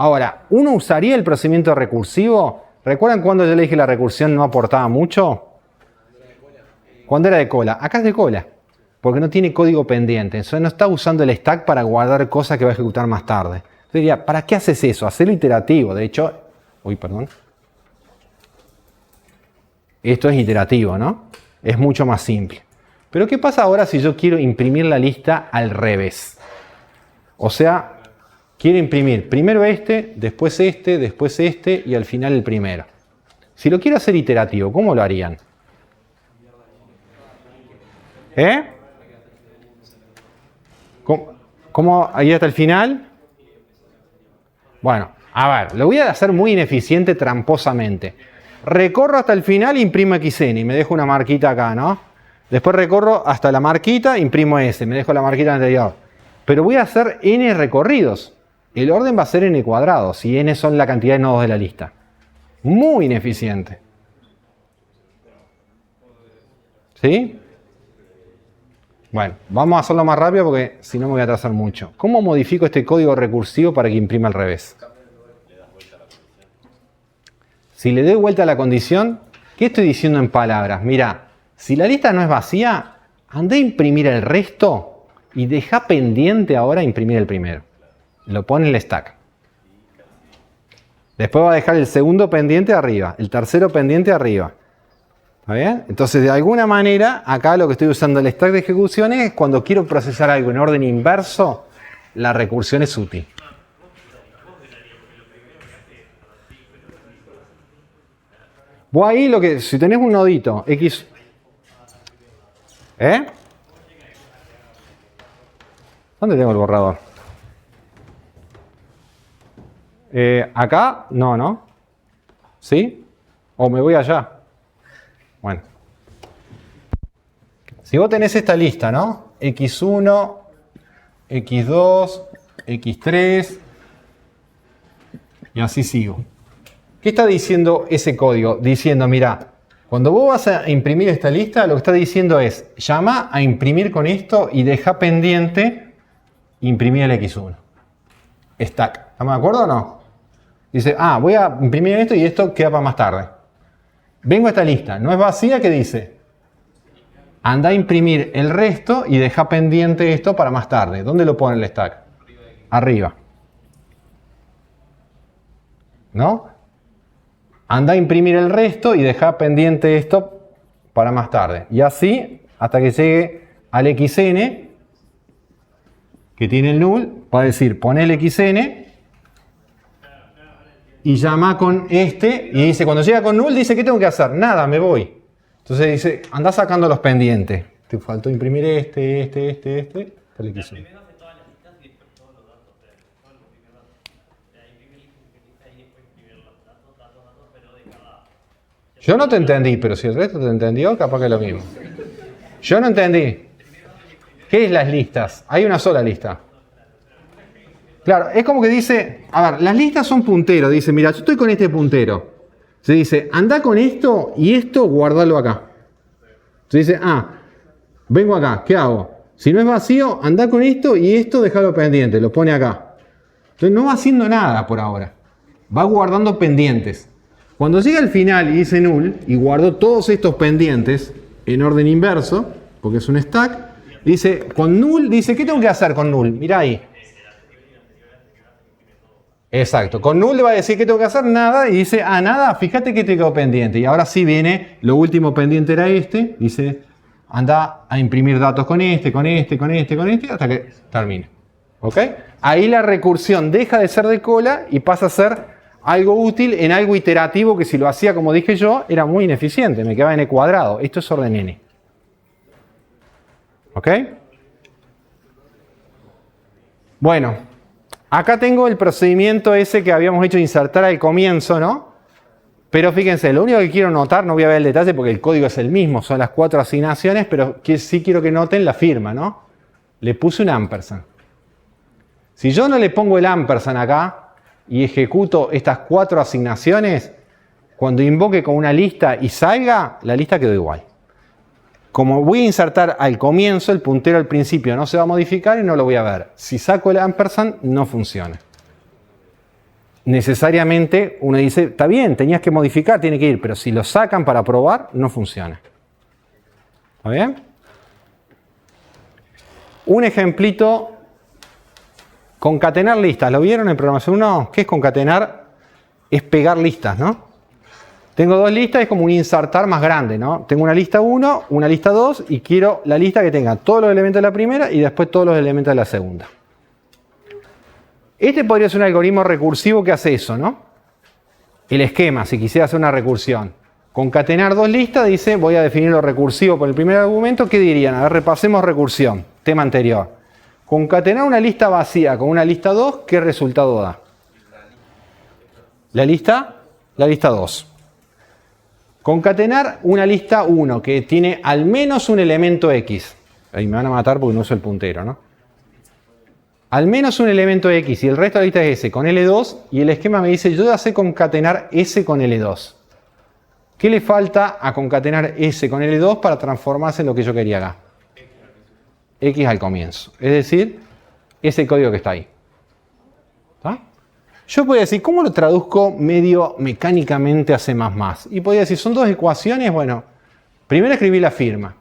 Ahora, ¿uno usaría el procedimiento recursivo? ¿Recuerdan cuando yo le dije que la recursión no aportaba mucho? Cuando era de cola. Acá es de cola, porque no tiene código pendiente. Entonces no está usando el stack para guardar cosas que va a ejecutar más tarde. Yo diría, ¿para qué haces eso? Hacerlo iterativo. De hecho, esto es iterativo, ¿no? Es mucho más simple. Pero ¿qué pasa ahora si yo quiero imprimir la lista al revés? O sea, quiero imprimir primero después este y al final el primero. Si lo quiero hacer iterativo, ¿cómo lo harían? ¿Cómo? ¿Ahí hasta el final? Bueno, a ver, lo voy a hacer muy ineficiente, tramposamente. Recorro hasta el final e imprimo XN y me dejo una marquita acá, ¿no? Después recorro hasta la marquita, imprimo S, me dejo la marquita anterior. Pero voy a hacer N recorridos. El orden va a ser N cuadrado, si N son la cantidad de nodos de la lista. Muy ineficiente. ¿Sí? Bueno, vamos a hacerlo más rápido porque si no me voy a atrasar mucho. ¿Cómo modifico este código recursivo para que imprima al revés? Si le doy vuelta a la condición, ¿qué estoy diciendo en palabras? Mira, si la lista no es vacía, anda a imprimir el resto y deja pendiente ahora imprimir el primero. Lo pone en el stack. Después va a dejar el segundo pendiente arriba, el tercero pendiente arriba. ¿Está bien? Entonces, de alguna manera, acá lo que estoy usando el stack de ejecuciones es cuando quiero procesar algo en orden inverso, la recursión es útil. Vos ahí si tenés un nodito, X. ¿Dónde tengo el borrador? Acá, no. ¿Sí? ¿O me voy allá? Bueno. Si vos tenés esta lista, ¿no? X1, X2, X3 y así sigo. ¿Qué está diciendo ese código? Diciendo, mira, cuando vos vas a imprimir esta lista, lo que está diciendo es, llama a imprimir con esto y deja pendiente imprimir el X1. Stack. ¿Estamos de acuerdo o no? Dice, voy a imprimir esto y esto queda para más tarde. Vengo a esta lista, no es vacía, ¿qué dice? Anda a imprimir el resto y deja pendiente esto para más tarde. ¿Dónde lo pone el stack? Arriba. ¿No? Anda a imprimir el resto y deja pendiente esto para más tarde. Y así hasta que llegue al XN, que tiene el null, va a decir, pone el XN y llama con este. Y dice, cuando llega con null, dice, ¿qué tengo que hacer? Nada, me voy. Entonces dice, anda sacando los pendientes. Te faltó imprimir este, el XN. Yo no te entendí, pero si el resto te entendió, capaz que es lo mismo. Yo no entendí. ¿Qué es las listas? Hay una sola lista. Claro, es como que dice, a ver, las listas son punteros. Dice, mira, yo estoy con este puntero. Se dice, anda con esto y esto guardalo acá. Se dice, vengo acá, ¿qué hago? Si no es vacío, anda con esto y esto déjalo pendiente, lo pone acá. Entonces no va haciendo nada por ahora. Va guardando pendientes. Cuando llega al final y dice null, y guardo todos estos pendientes en orden inverso, porque es un stack, dice, con null, dice, ¿qué tengo que hacer con null? Mirá ahí. Exacto. Con null le va a decir que tengo que hacer nada y dice, ah, nada, fíjate que te quedó pendiente. Y ahora sí viene, lo último pendiente era este, dice, anda a imprimir datos con este, con este, con este, con este, hasta que termine. ¿Ok? Ahí la recursión deja de ser de cola y pasa a ser algo útil en algo iterativo que si lo hacía como dije yo, era muy ineficiente, me quedaba n cuadrado. Esto es orden n. ¿Ok? Bueno, acá tengo el procedimiento ese que habíamos hecho de insertar al comienzo, ¿no? Pero fíjense, lo único que quiero notar, no voy a ver el detalle porque el código es el mismo, son las 4 asignaciones, pero sí quiero que noten la firma, ¿no? Le puse un ampersand. Si yo no le pongo el ampersand acá y ejecuto estas 4 asignaciones, cuando invoque con una lista y salga, la lista quedó igual. Como voy a insertar al comienzo, el puntero al principio no se va a modificar y no lo voy a ver. Si saco el ampersand, no funciona. Necesariamente uno dice, está bien, tenías que modificar, tiene que ir, pero si lo sacan para probar, no funciona. ¿Está bien? Un ejemplito, concatenar listas. ¿Lo vieron en programación 1? ¿Qué es concatenar? Es pegar listas, ¿no? Tengo 2 listas, es como un insertar más grande, ¿no? Tengo una lista 1, una lista 2 y quiero la lista que tenga todos los elementos de la primera y después todos los elementos de la segunda. Este podría ser un algoritmo recursivo que hace eso, ¿no? El esquema, si quisiera hacer una recursión. Concatenar 2 listas, dice, voy a definir lo recursivo por el primer argumento. ¿Qué dirían? A ver, repasemos recursión, tema anterior. Concatenar una lista vacía con una lista 2, ¿qué resultado da? La lista 2. Concatenar una lista 1 que tiene al menos un elemento X. Ahí me van a matar porque no uso el puntero, ¿no? Al menos un elemento X y el resto de la lista es S con L2 y el esquema me dice yo ya sé concatenar S con L2. ¿Qué le falta a concatenar S con L2 para transformarse en lo que yo quería acá? X al comienzo. Es decir, ese código que está ahí. ¿Está? Yo podría decir, ¿cómo lo traduzco medio mecánicamente a C++? Y podría decir, son 2 ecuaciones, bueno, primero escribí la firma.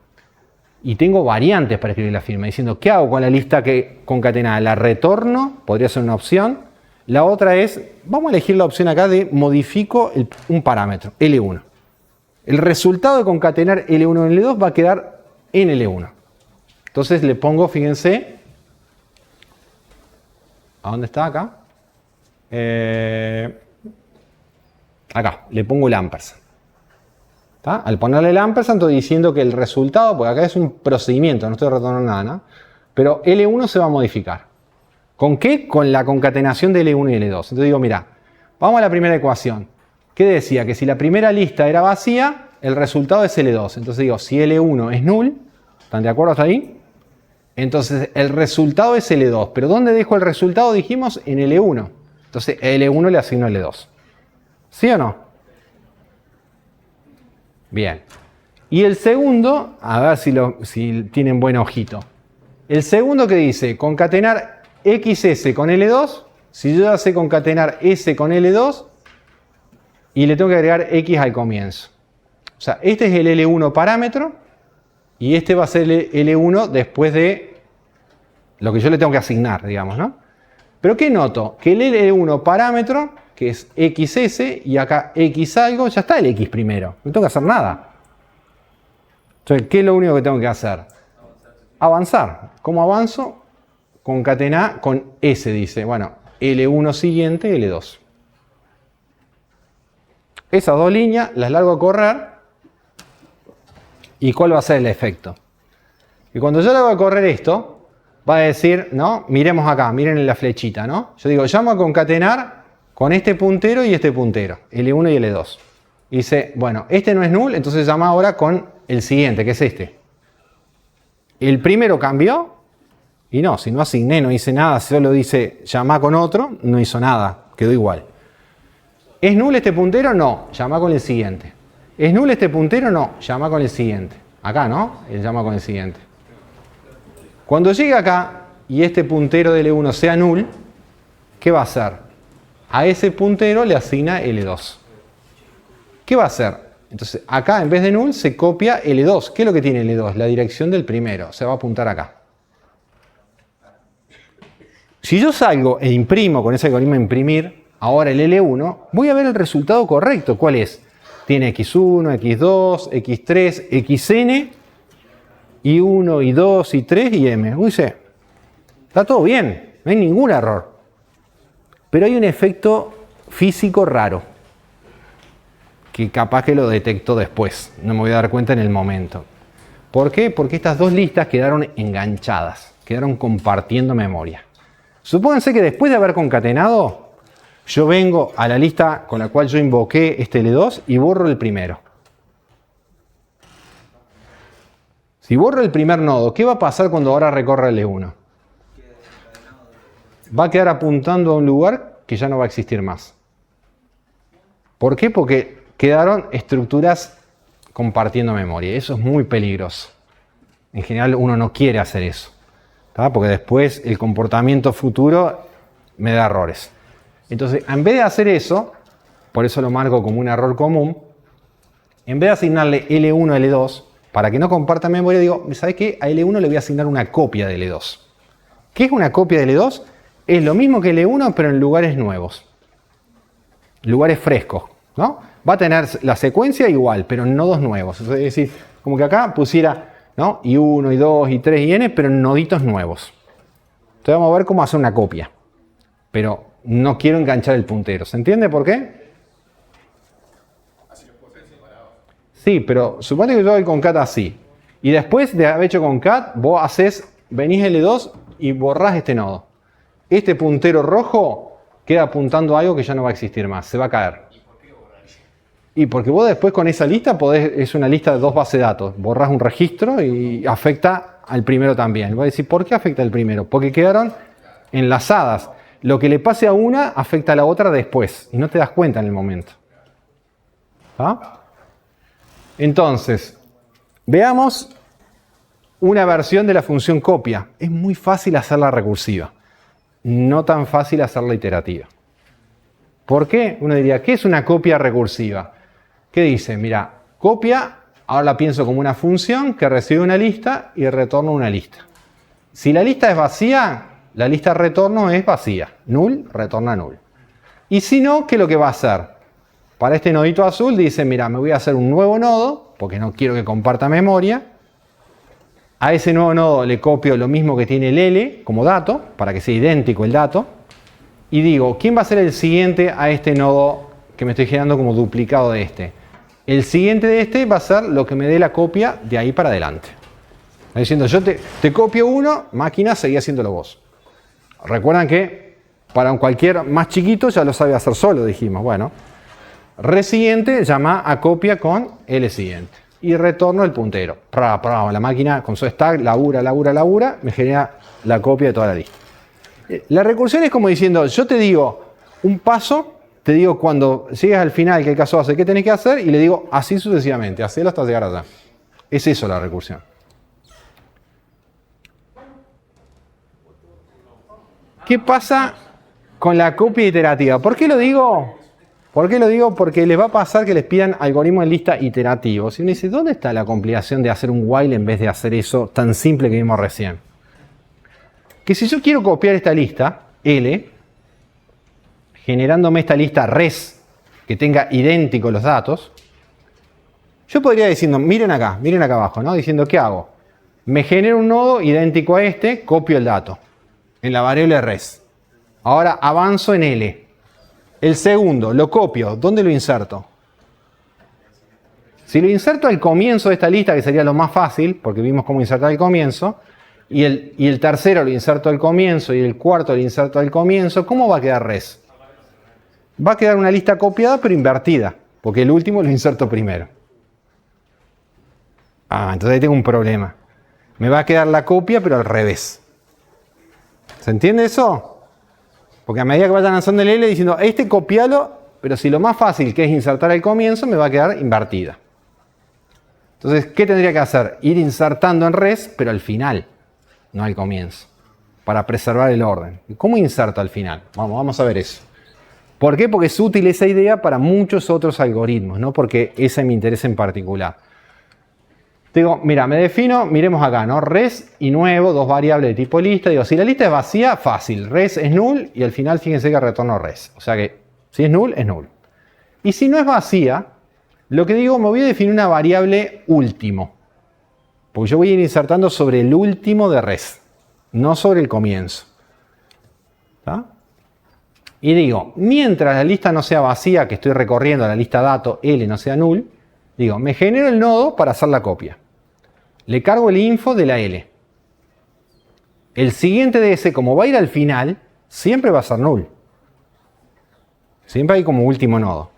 Y tengo variantes para escribir la firma, diciendo, ¿qué hago con la lista que concatenada? La retorno, podría ser una opción. La otra es, vamos a elegir la opción acá de modifico un parámetro, L1. El resultado de concatenar L1 en L2 va a quedar en L1. Entonces le pongo, fíjense, ¿a dónde está acá? Acá, le pongo el ampersand. ¿Está? Al ponerle el ampersand estoy diciendo que el resultado, porque acá es un procedimiento, no estoy retornando nada, ¿no? Pero L1 se va a modificar. ¿Con qué? Con la concatenación de L1 y L2. Entonces digo, mira, vamos a la primera ecuación. ¿Qué decía? Que si la primera lista era vacía, el resultado es L2. Entonces digo, si L1 es null, ¿están de acuerdo hasta ahí? Entonces el resultado es L2. ¿Pero dónde dejo el resultado? Dijimos en L1. Entonces L1 le asigno L2. ¿Sí o no? Bien. Y el segundo, a ver si tienen buen ojito. El segundo que dice, concatenar XS con L2. Si yo ya sé concatenar S con L2 y le tengo que agregar X al comienzo. O sea, este es el L1 parámetro y este va a ser el L1 después de lo que yo le tengo que asignar, digamos, ¿no? Pero ¿qué noto? Que el L1 parámetro, que es XS, y acá X algo, ya está el X primero. No tengo que hacer nada. Entonces, ¿qué es lo único que tengo que hacer? Avanzar. ¿Cómo avanzo? Concatenar con S, dice. Bueno, L1 siguiente, L2. Esas 2 líneas las largo a correr. ¿Y cuál va a ser el efecto? Y cuando yo le hago a correr esto, va a decir, ¿no? Miremos acá, miren en la flechita, ¿no? Yo digo, llamo a concatenar con este puntero y este puntero, L1 y L2. Y dice, bueno, este no es null, entonces llama ahora con el siguiente, que es este. El primero cambió, y no, si no asigné, no hice nada, solo dice llama con otro, no hizo nada, quedó igual. ¿Es null este puntero? No, llama con el siguiente. ¿Es null este puntero? No, llama con el siguiente. Acá, ¿no? Él llama con el siguiente. Cuando llegue acá y este puntero de L1 sea null, ¿qué va a hacer? A ese puntero le asigna L2. ¿Qué va a hacer? Entonces, acá en vez de null se copia L2. ¿Qué es lo que tiene L2? La dirección del primero. Se va a apuntar acá. Si yo salgo e imprimo con ese algoritmo imprimir, ahora el L1, voy a ver el resultado correcto. ¿Cuál es? Tiene X1, X2, X3, XN, Y1, Y2, Y3 y M. Uy, sí. Está todo bien, no hay ningún error. Pero hay un efecto físico raro, que capaz que lo detecto después, no me voy a dar cuenta en el momento. ¿Por qué? Porque estas dos listas quedaron enganchadas, quedaron compartiendo memoria. Supónganse que después de haber concatenado, yo vengo a la lista con la cual yo invoqué este L2 y borro el primero. Si borro el primer nodo, ¿qué va a pasar cuando ahora recorra el L1? Va a quedar apuntando a un lugar que ya no va a existir más. ¿Por qué? Porque quedaron estructuras compartiendo memoria. Eso es muy peligroso. En general uno no quiere hacer eso, ¿tá? Porque después el comportamiento futuro me da errores. Entonces, en vez de hacer eso, por eso lo marco como un error común, en vez de asignarle L1 a L2, para que no comparta memoria, digo, ¿sabes qué? A L1 le voy a asignar una copia de L2. ¿Qué es una copia de L2? Es lo mismo que L1, pero en lugares nuevos. Lugares frescos, ¿no? Va a tener la secuencia igual, pero en nodos nuevos. Es decir, como que acá pusiera, ¿no? Y1, Y2, Y3 y N, pero en noditos nuevos. Entonces vamos a ver cómo hacer una copia. Pero no quiero enganchar el puntero. ¿Se entiende por qué? Sí, pero supone que yo hago el concat así. Y después de haber hecho concat, vos venís L2 y borrás este nodo. Este puntero rojo queda apuntando a algo que ya no va a existir más. Se va a caer. Y porque vos después con esa lista es una lista de dos bases de datos. Borrás un registro y afecta al primero también. Voy a decir, ¿por qué afecta al primero? Porque quedaron enlazadas. Lo que le pase a una afecta a la otra después. Y no te das cuenta en el momento. ¿Ah? Entonces, veamos una versión de la función copia. Es muy fácil hacerla recursiva. No tan fácil hacerla iterativa. ¿Por qué? Uno diría, ¿qué es una copia recursiva? ¿Qué dice? Mira, copia, ahora la pienso como una función que recibe una lista y retorna una lista. Si la lista es vacía, la lista retorno es vacía. Null, retorna null. Y si no, ¿qué es lo que va a hacer? Para este nodito azul dice, mira, me voy a hacer un nuevo nodo, porque no quiero que comparta memoria. A ese nuevo nodo le copio lo mismo que tiene el L como dato, para que sea idéntico el dato. Y digo, ¿quién va a ser el siguiente a este nodo que me estoy generando como duplicado de este? El siguiente de este va a ser lo que me dé la copia de ahí para adelante. Está diciendo, yo te copio uno, máquina, seguí haciéndolo vos. Recuerdan que para un cualquier más chiquito ya lo sabe hacer solo, dijimos. Bueno, resiguiente llama a copia con L siguiente. Y retorno el puntero. La máquina con su stack labura, me genera la copia de toda la lista. La recursión es como diciendo, yo te digo un paso, te digo cuando llegues al final, que el caso hace, ¿qué tenés que hacer? Y le digo así sucesivamente, hacelo hasta llegar allá. Es eso la recursión. ¿Qué pasa con la copia iterativa? ¿Por qué lo digo? ¿Por qué lo digo? Porque les va a pasar que les pidan algoritmos en lista iterativos. Y uno dice, ¿dónde está la complicación de hacer un while en vez de hacer eso tan simple que vimos recién? Que si yo quiero copiar esta lista, L, generándome esta lista res, que tenga idénticos los datos, yo podría decir, miren acá abajo, ¿no? Diciendo, ¿qué hago? Me genero un nodo idéntico a este, copio el dato en la variable res. Ahora avanzo en L. El segundo, lo copio. ¿Dónde lo inserto? Si lo inserto al comienzo de esta lista, que sería lo más fácil, porque vimos cómo insertar al comienzo, y el tercero lo inserto al comienzo y el cuarto lo inserto al comienzo, ¿cómo va a quedar res? Va a quedar una lista copiada pero invertida, porque el último lo inserto primero. Entonces ahí tengo un problema. Me va a quedar la copia pero al revés. ¿Se entiende eso? Porque a medida que vayan lanzando el L diciendo, este copialo, pero si lo más fácil que es insertar al comienzo, me va a quedar invertida. Entonces, ¿qué tendría que hacer? Ir insertando en res, pero al final, no al comienzo, para preservar el orden. ¿Cómo inserto al final? Vamos a ver eso. ¿Por qué? Porque es útil esa idea para muchos otros algoritmos, no porque ese me interesa en particular. Digo, mira, me defino, miremos acá, ¿no? Res y nuevo, dos variables de tipo lista. Digo, si la lista es vacía, fácil. Res es null y al final fíjense que retorno res. O sea que si es null, es null. Y si no es vacía, lo que digo, me voy a definir una variable último. Porque yo voy a ir insertando sobre el último de res, no sobre el comienzo. ¿Está? Y digo, mientras la lista no sea vacía, que estoy recorriendo la lista dato, L no sea null, digo, me genero el nodo para hacer la copia. Le cargo el info de la L. El siguiente de ese, como va a ir al final, siempre va a ser null. Siempre hay como último nodo.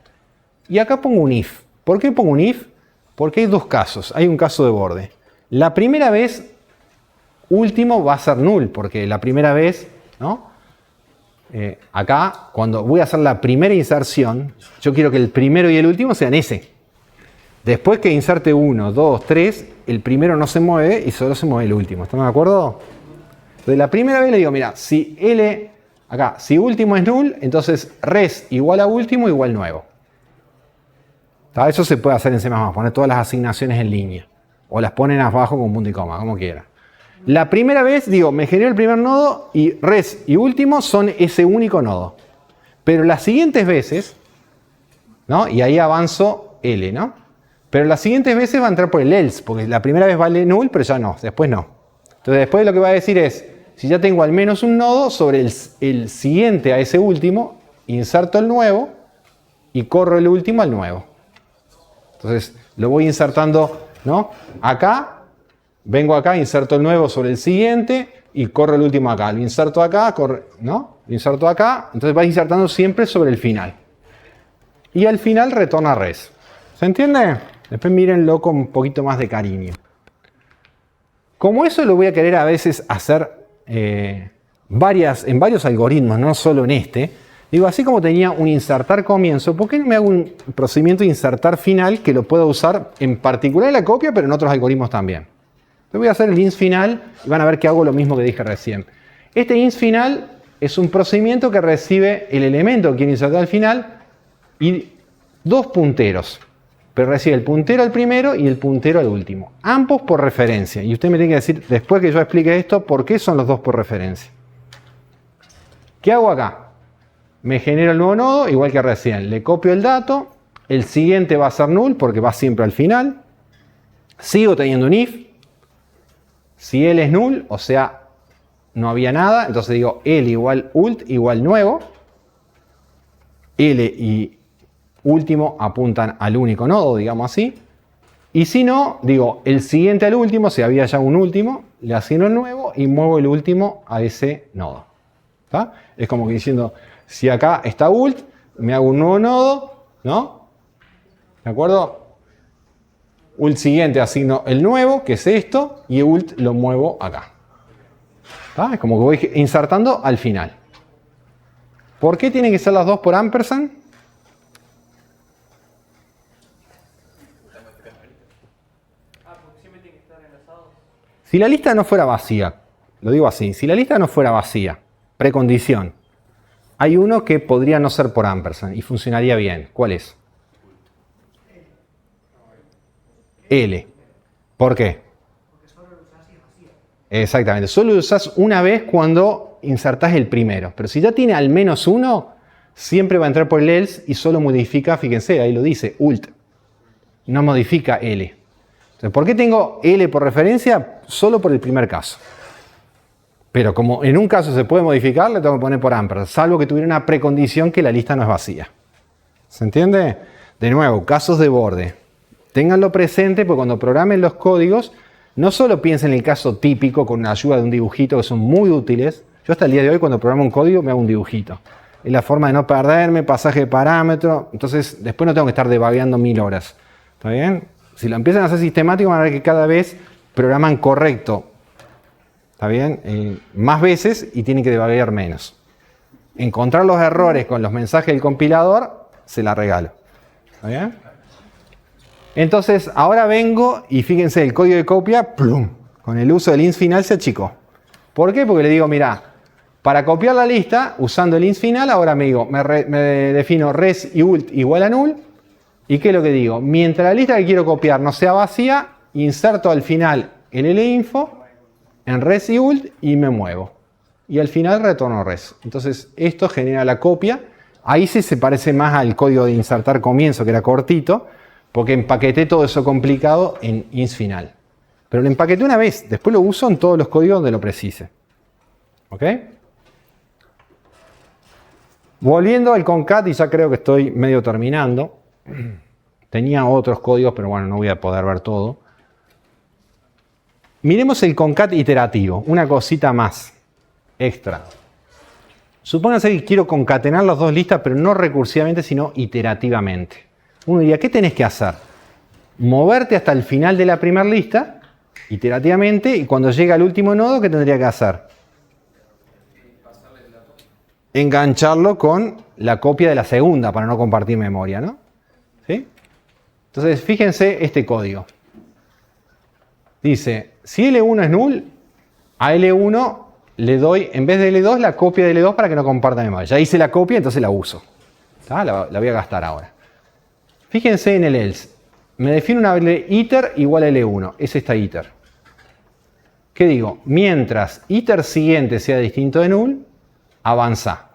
Y acá pongo un if. ¿Por qué pongo un if? Porque hay dos casos. Hay un caso de borde. La primera vez, último va a ser null, porque la primera vez, ¿no? Acá, cuando voy a hacer la primera inserción, yo quiero que el primero y el último sean ese. Después que inserte 1, 2, 3, el primero no se mueve y solo se mueve el último. ¿Estamos de acuerdo? Entonces la primera vez le digo, mira, si L, acá, si último es null, entonces res igual a último igual nuevo. ¿Está? Eso se puede hacer en C++, poner todas las asignaciones en línea. O las ponen abajo con punto y coma, como quiera. La primera vez, digo, me genero el primer nodo y res y último son ese único nodo. Pero las siguientes veces, ¿no? Y ahí avanzo L, ¿no? Pero las siguientes veces va a entrar por el else, porque la primera vez vale null, pero ya no, después no. Entonces después lo que va a decir es, si ya tengo al menos un nodo, sobre el siguiente a ese último, inserto el nuevo y corro el último al nuevo. Entonces lo voy insertando, ¿no? Acá. Vengo acá, inserto el nuevo sobre el siguiente y corro el último acá. Lo inserto acá, ¿no? Lo inserto acá. Entonces va insertando siempre sobre el final. Y al final retorna res. ¿Se entiende? Después mírenlo con un poquito más de cariño. Como eso lo voy a querer a veces hacer en varios algoritmos, no solo en este. Digo, así como tenía un insertar comienzo, ¿por qué no me hago un procedimiento de insertar final que lo puedo usar en particular en la copia, pero en otros algoritmos también? Voy a hacer el ins final y van a ver que hago lo mismo que dije recién. Este ins final es un procedimiento que recibe el elemento que quiero insertar al final y dos punteros. Pero recibe el puntero al primero y el puntero al último. Ambos por referencia. Y usted me tiene que decir, después que yo explique esto, por qué son los dos por referencia. ¿Qué hago acá? Me genero el nuevo nodo, igual que recién. Le copio el dato. El siguiente va a ser null porque va siempre al final. Sigo teniendo un if. Si L es null, o sea, no había nada, entonces digo L igual ult igual nuevo. L y último apuntan al único nodo, digamos así. Y si no, digo el siguiente al último, si había ya un último, le asigno el nuevo y muevo el último a ese nodo. ¿Está? Es como que diciendo, si acá está ult, me hago un nuevo nodo, ¿no? ¿De acuerdo? Ult siguiente asigno el nuevo, que es esto, y ult lo muevo acá. ¿Está? Es como que voy insertando al final. ¿Por qué tienen que ser las dos por ampersand?
Porque siempre tienen que estar enlazados.
Si la lista no fuera vacía, lo digo así, si la lista no fuera vacía, precondición, hay uno que podría no ser por ampersand y funcionaría bien. ¿Cuál es? L. ¿Por qué? Porque solo lo usás y es vacía. Exactamente. Solo lo usás una vez cuando insertás el primero. Pero si ya tiene al menos uno, siempre va a entrar por el else y solo modifica, fíjense, ahí lo dice, ult. No modifica L. Entonces, ¿por qué tengo L por referencia? Solo por el primer caso. Pero como en un caso se puede modificar, le tengo que poner por ampersand, salvo que tuviera una precondición que la lista no es vacía. ¿Se entiende? De nuevo, casos de borde. Ténganlo presente porque cuando programen los códigos, no solo piensen en el caso típico con la ayuda de un dibujito que son muy útiles. Yo hasta el día de hoy cuando programo un código me hago un dibujito. Es la forma de no perderme, pasaje de parámetro. Entonces después no tengo que estar debugueando 1000 horas. ¿Está bien? Si lo empiezan a hacer sistemático van a ver que cada vez programan correcto. ¿Está bien? Más veces y tienen que debuguear menos. Encontrar los errores con los mensajes del compilador, se la regalo. ¿Está bien? Entonces, ahora vengo y fíjense, el código de copia, plum, con el uso del ins final se achicó. ¿Por qué? Porque le digo, mira, para copiar la lista, usando el ins final, ahora me defino res y ult igual a null. ¿Y qué es lo que digo? Mientras la lista que quiero copiar no sea vacía, inserto al final el linfo en res y ult y me muevo. Y al final retorno res. Entonces esto genera la copia. Ahí sí se parece más al código de insertar comienzo, que era cortito, porque empaqueté todo eso complicado en ins final. Pero lo empaqueté una vez, después lo uso en todos los códigos donde lo precise. ¿Ok? Volviendo al concat, y ya creo que estoy medio terminando. Tenía otros códigos, pero bueno, no voy a poder ver todo. Miremos el concat iterativo, una cosita más, extra. Supóngase que quiero concatenar las dos listas, pero no recursivamente, sino iterativamente. Uno diría, ¿qué tenés que hacer? Moverte hasta el final de la primera lista, iterativamente, y cuando llega al último nodo, ¿qué tendría que hacer? Engancharlo con la copia de la segunda, para no compartir memoria, ¿no? ¿Sí? Entonces, fíjense este código. Dice, si L1 es null, a L1 le doy, en vez de L2, la copia de L2 para que no comparta memoria. Ya hice la copia, entonces la uso. La voy a gastar ahora. Fíjense en el else. Me define una variable iter igual a L1. Es esta iter. ¿Qué digo? Mientras iter siguiente sea distinto de null, avanza.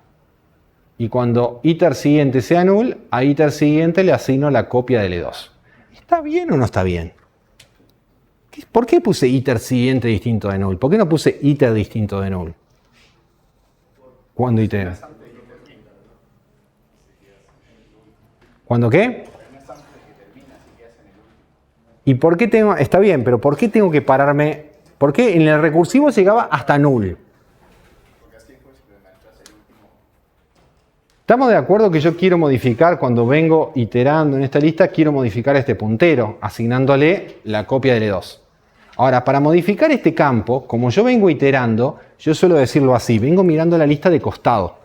Y cuando iter siguiente sea null, a iter siguiente le asigno la copia de L2. ¿Está bien o no está bien? ¿Por qué puse iter siguiente distinto de null? ¿Por qué no puse iter distinto de null? ¿Cuándo itero? ¿Cuándo qué? ¿Y por qué tengo? Está bien, pero ¿por qué tengo que pararme? ¿Por qué en el recursivo llegaba hasta null? Estamos de acuerdo que yo quiero modificar, cuando vengo iterando en esta lista, quiero modificar este puntero, asignándole la copia de L2. Ahora, para modificar este campo, como yo vengo iterando, yo suelo decirlo así, vengo mirando la lista de costado.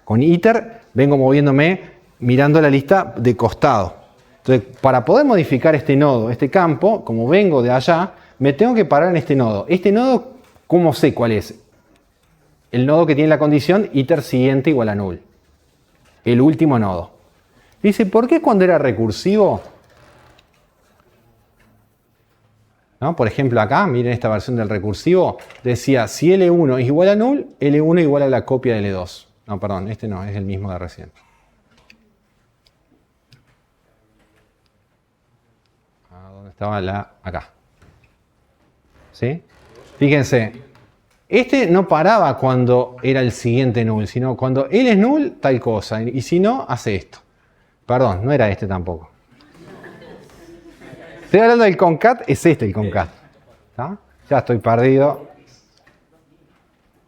Con iter vengo moviéndome mirando la lista de costado. Entonces, para poder modificar este nodo, este campo, como vengo de allá, me tengo que parar en este nodo. Este nodo, ¿cómo sé cuál es? El nodo que tiene la condición iter siguiente igual a null. El último nodo. Dice, ¿por qué cuando era recursivo? ¿No? Por ejemplo, acá, miren esta versión del recursivo, decía, si L1 es igual a null, L1 igual a la copia de L2. No, perdón, este no, es el mismo de recién. ¿Dónde estaba la? Acá. ¿Sí? Fíjense, este no paraba cuando era el siguiente null, sino cuando él es null, tal cosa, y si no, hace esto. Perdón, no era este tampoco. Estoy hablando del concat, es este el concat. ¿Está? Ya estoy perdido.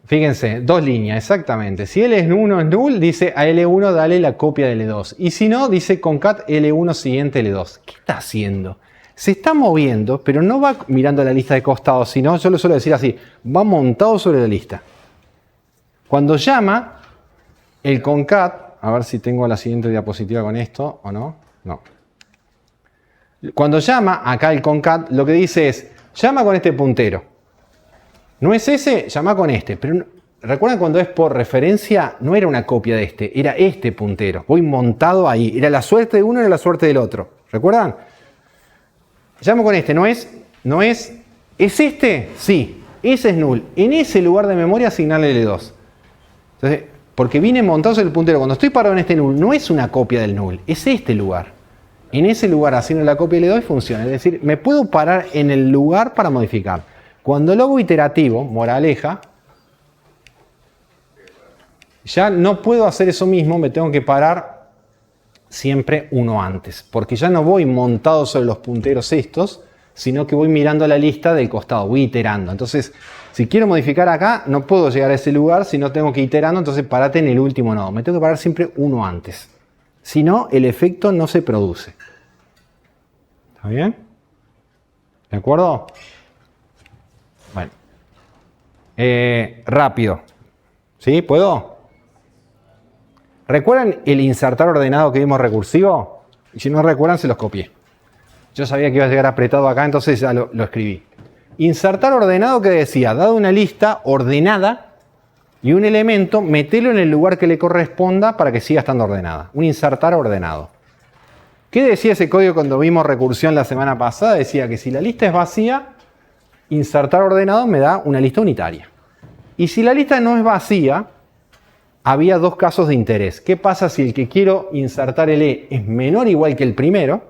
Fíjense, dos líneas, exactamente. Si L1 es null, dice a L1 dale la copia de L2. Y si no, dice concat L1 siguiente L2. ¿Qué está haciendo? Se está moviendo, pero no va mirando la lista de costados, sino, yo lo suelo decir así, va montado sobre la lista. Cuando llama, el concat, a ver si tengo la siguiente diapositiva con esto o no. No. Cuando llama, acá el concat, lo que dice es, llama con este puntero. No es ese, llama con este. Pero recuerdan cuando es por referencia, no era una copia de este, era este puntero. Voy montado ahí. Era la suerte de uno, era la suerte del otro. ¿Recuerdan? Llamo con este, ¿no es? ¿Es este? Sí, ese es null. En ese lugar de memoria asignarle L2. Entonces, porque viene montado sobre el puntero. Cuando estoy parado en este null, no es una copia del null, es este lugar. En ese lugar asigno la copia L2 y funciona. Es decir, me puedo parar en el lugar para modificar. Cuando lo hago iterativo, moraleja, ya no puedo hacer eso mismo, me tengo que parar siempre uno antes, porque ya no voy montado sobre los punteros estos, sino que voy mirando la lista del costado, voy iterando. Entonces, si quiero modificar acá, no puedo llegar a ese lugar si no tengo que ir iterando, entonces parate en el último nodo. Me tengo que parar siempre uno antes. Si no, el efecto no se produce. ¿Está bien? ¿De acuerdo? Bueno. Rápido. ¿Sí? ¿Puedo? ¿Recuerdan el insertar ordenado que vimos recursivo? Y si no recuerdan, se los copié. Yo sabía que iba a llegar apretado acá, entonces ya lo escribí. Insertar ordenado, que decía, dado una lista ordenada y un elemento, metelo en el lugar que le corresponda para que siga estando ordenada. Un insertar ordenado. ¿Qué decía ese código cuando vimos recursión la semana pasada? Decía que si la lista es vacía, insertar ordenado me da una lista unitaria. Y si la lista no es vacía, había dos casos de interés. ¿Qué pasa si el que quiero insertar el E es menor o igual que el primero?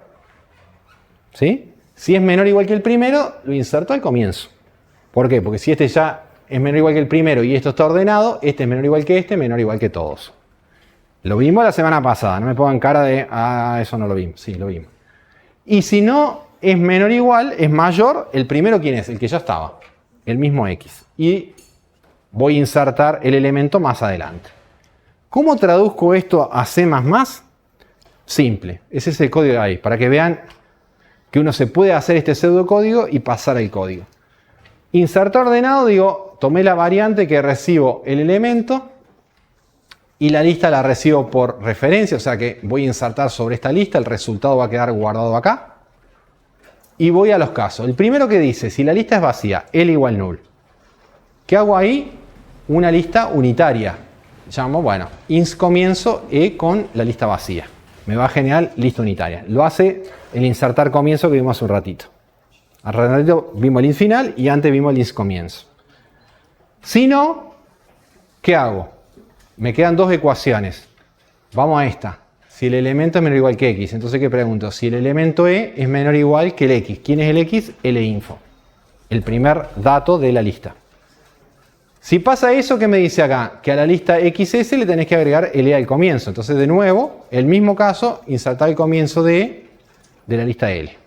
¿Sí? Si es menor o igual que el primero, lo inserto al comienzo. ¿Por qué? Porque si este ya es menor o igual que el primero y esto está ordenado, este es menor o igual que este, menor o igual que todos. Lo vimos la semana pasada, no me pongan cara de, eso no lo vimos. Sí, lo vimos. Y si no es menor o igual, es mayor, el primero ¿quién es? El que ya estaba, el mismo X. Y voy a insertar el elemento más adelante. ¿Cómo traduzco esto a C++? Simple, ese es el código de ahí, para que vean que uno se puede hacer este pseudocódigo y pasar el código. Insertar ordenado, digo, tomé la variante que recibo el elemento y la lista la recibo por referencia, o sea que voy a insertar sobre esta lista, el resultado va a quedar guardado acá. Y voy a los casos. El primero que dice, si la lista es vacía, L igual null. ¿Qué hago ahí? Una lista unitaria. Llamo, bueno, ins comienzo E con la lista vacía. Me va a generar lista unitaria. Lo hace el insertar comienzo que vimos hace un ratito. Al ratito vimos el ins final y antes vimos el ins comienzo. Si no, ¿qué hago? Me quedan dos ecuaciones. Vamos a esta. Si el elemento es menor o igual que X, entonces ¿qué pregunto? Si el elemento E es menor o igual que el X. ¿Quién es el X? Linfo. El primer dato de la lista. Si pasa eso, ¿qué me dice acá? Que a la lista XS le tenés que agregar el E al comienzo. Entonces, de nuevo, el mismo caso, insertar el comienzo de E de la lista L.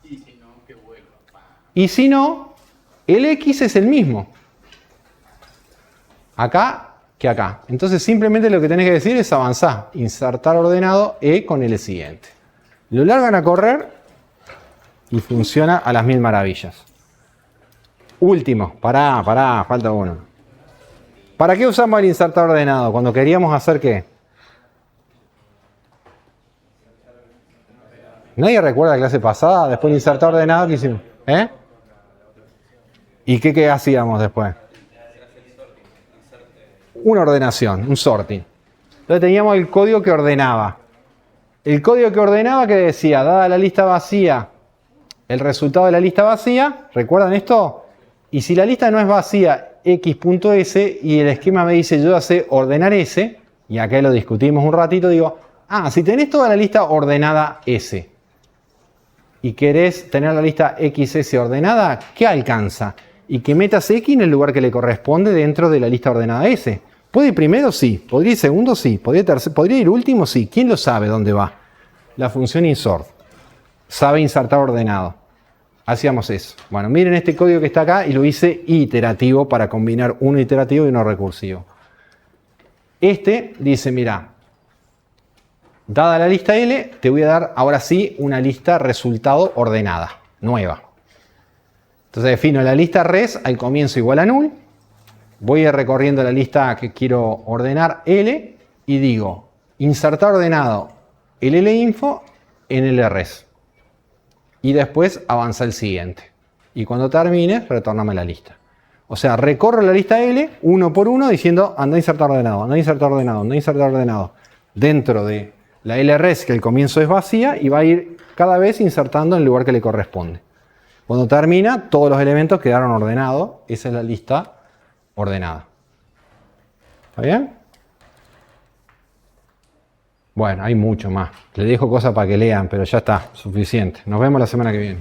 Y si no, que vuelva.
Y si no, el X es el mismo. Acá que acá. Entonces, simplemente lo que tenés que decir es avanzar. Insertar ordenado E con el siguiente. Lo largan a correr y funciona a las mil maravillas. Último. Pará, falta uno. ¿Para qué usamos el insertar ordenado? Cuando queríamos hacer ¿qué? ¿Nadie recuerda la clase pasada? Después de insertar ordenado, ¿qué hicimos? ¿Y qué hacíamos después? Una ordenación, un sorting. Entonces teníamos el código que ordenaba. El código que ordenaba que decía, dada la lista vacía, el resultado de la lista vacía, ¿recuerdan esto? Y si la lista no es vacía, x.s, y el esquema me dice yo ya sé ordenar s, y acá lo discutimos un ratito, digo, si tenés toda la lista ordenada s, y querés tener la lista xs ordenada, ¿qué alcanza? Y que metas x en el lugar que le corresponde dentro de la lista ordenada s. ¿Puede ir primero? Sí. ¿Podría ir segundo? Sí. ¿Podría ir último? Sí. ¿Quién lo sabe dónde va? La función insert. Sabe insertar ordenado. Hacíamos eso. Bueno, miren este código que está acá y lo hice iterativo para combinar uno iterativo y uno recursivo. Este dice, mira, dada la lista L, te voy a dar ahora sí una lista resultado ordenada, nueva. Entonces defino la lista res al comienzo igual a null. Voy a ir recorriendo la lista que quiero ordenar L y digo, insertar ordenado el linfo en el res. Y después avanza el siguiente. Y cuando termine, retórname la lista. O sea, recorro la lista L uno por uno diciendo anda a insertar ordenado, anda a insertar ordenado, anda a insertar ordenado. Dentro de la LRS, que el comienzo es vacía, y va a ir cada vez insertando en el lugar que le corresponde. Cuando termina, todos los elementos quedaron ordenados. Esa es la lista ordenada. ¿Está bien? Bueno, hay mucho más. Les dejo cosas para que lean, pero ya está, suficiente. Nos vemos la semana que viene.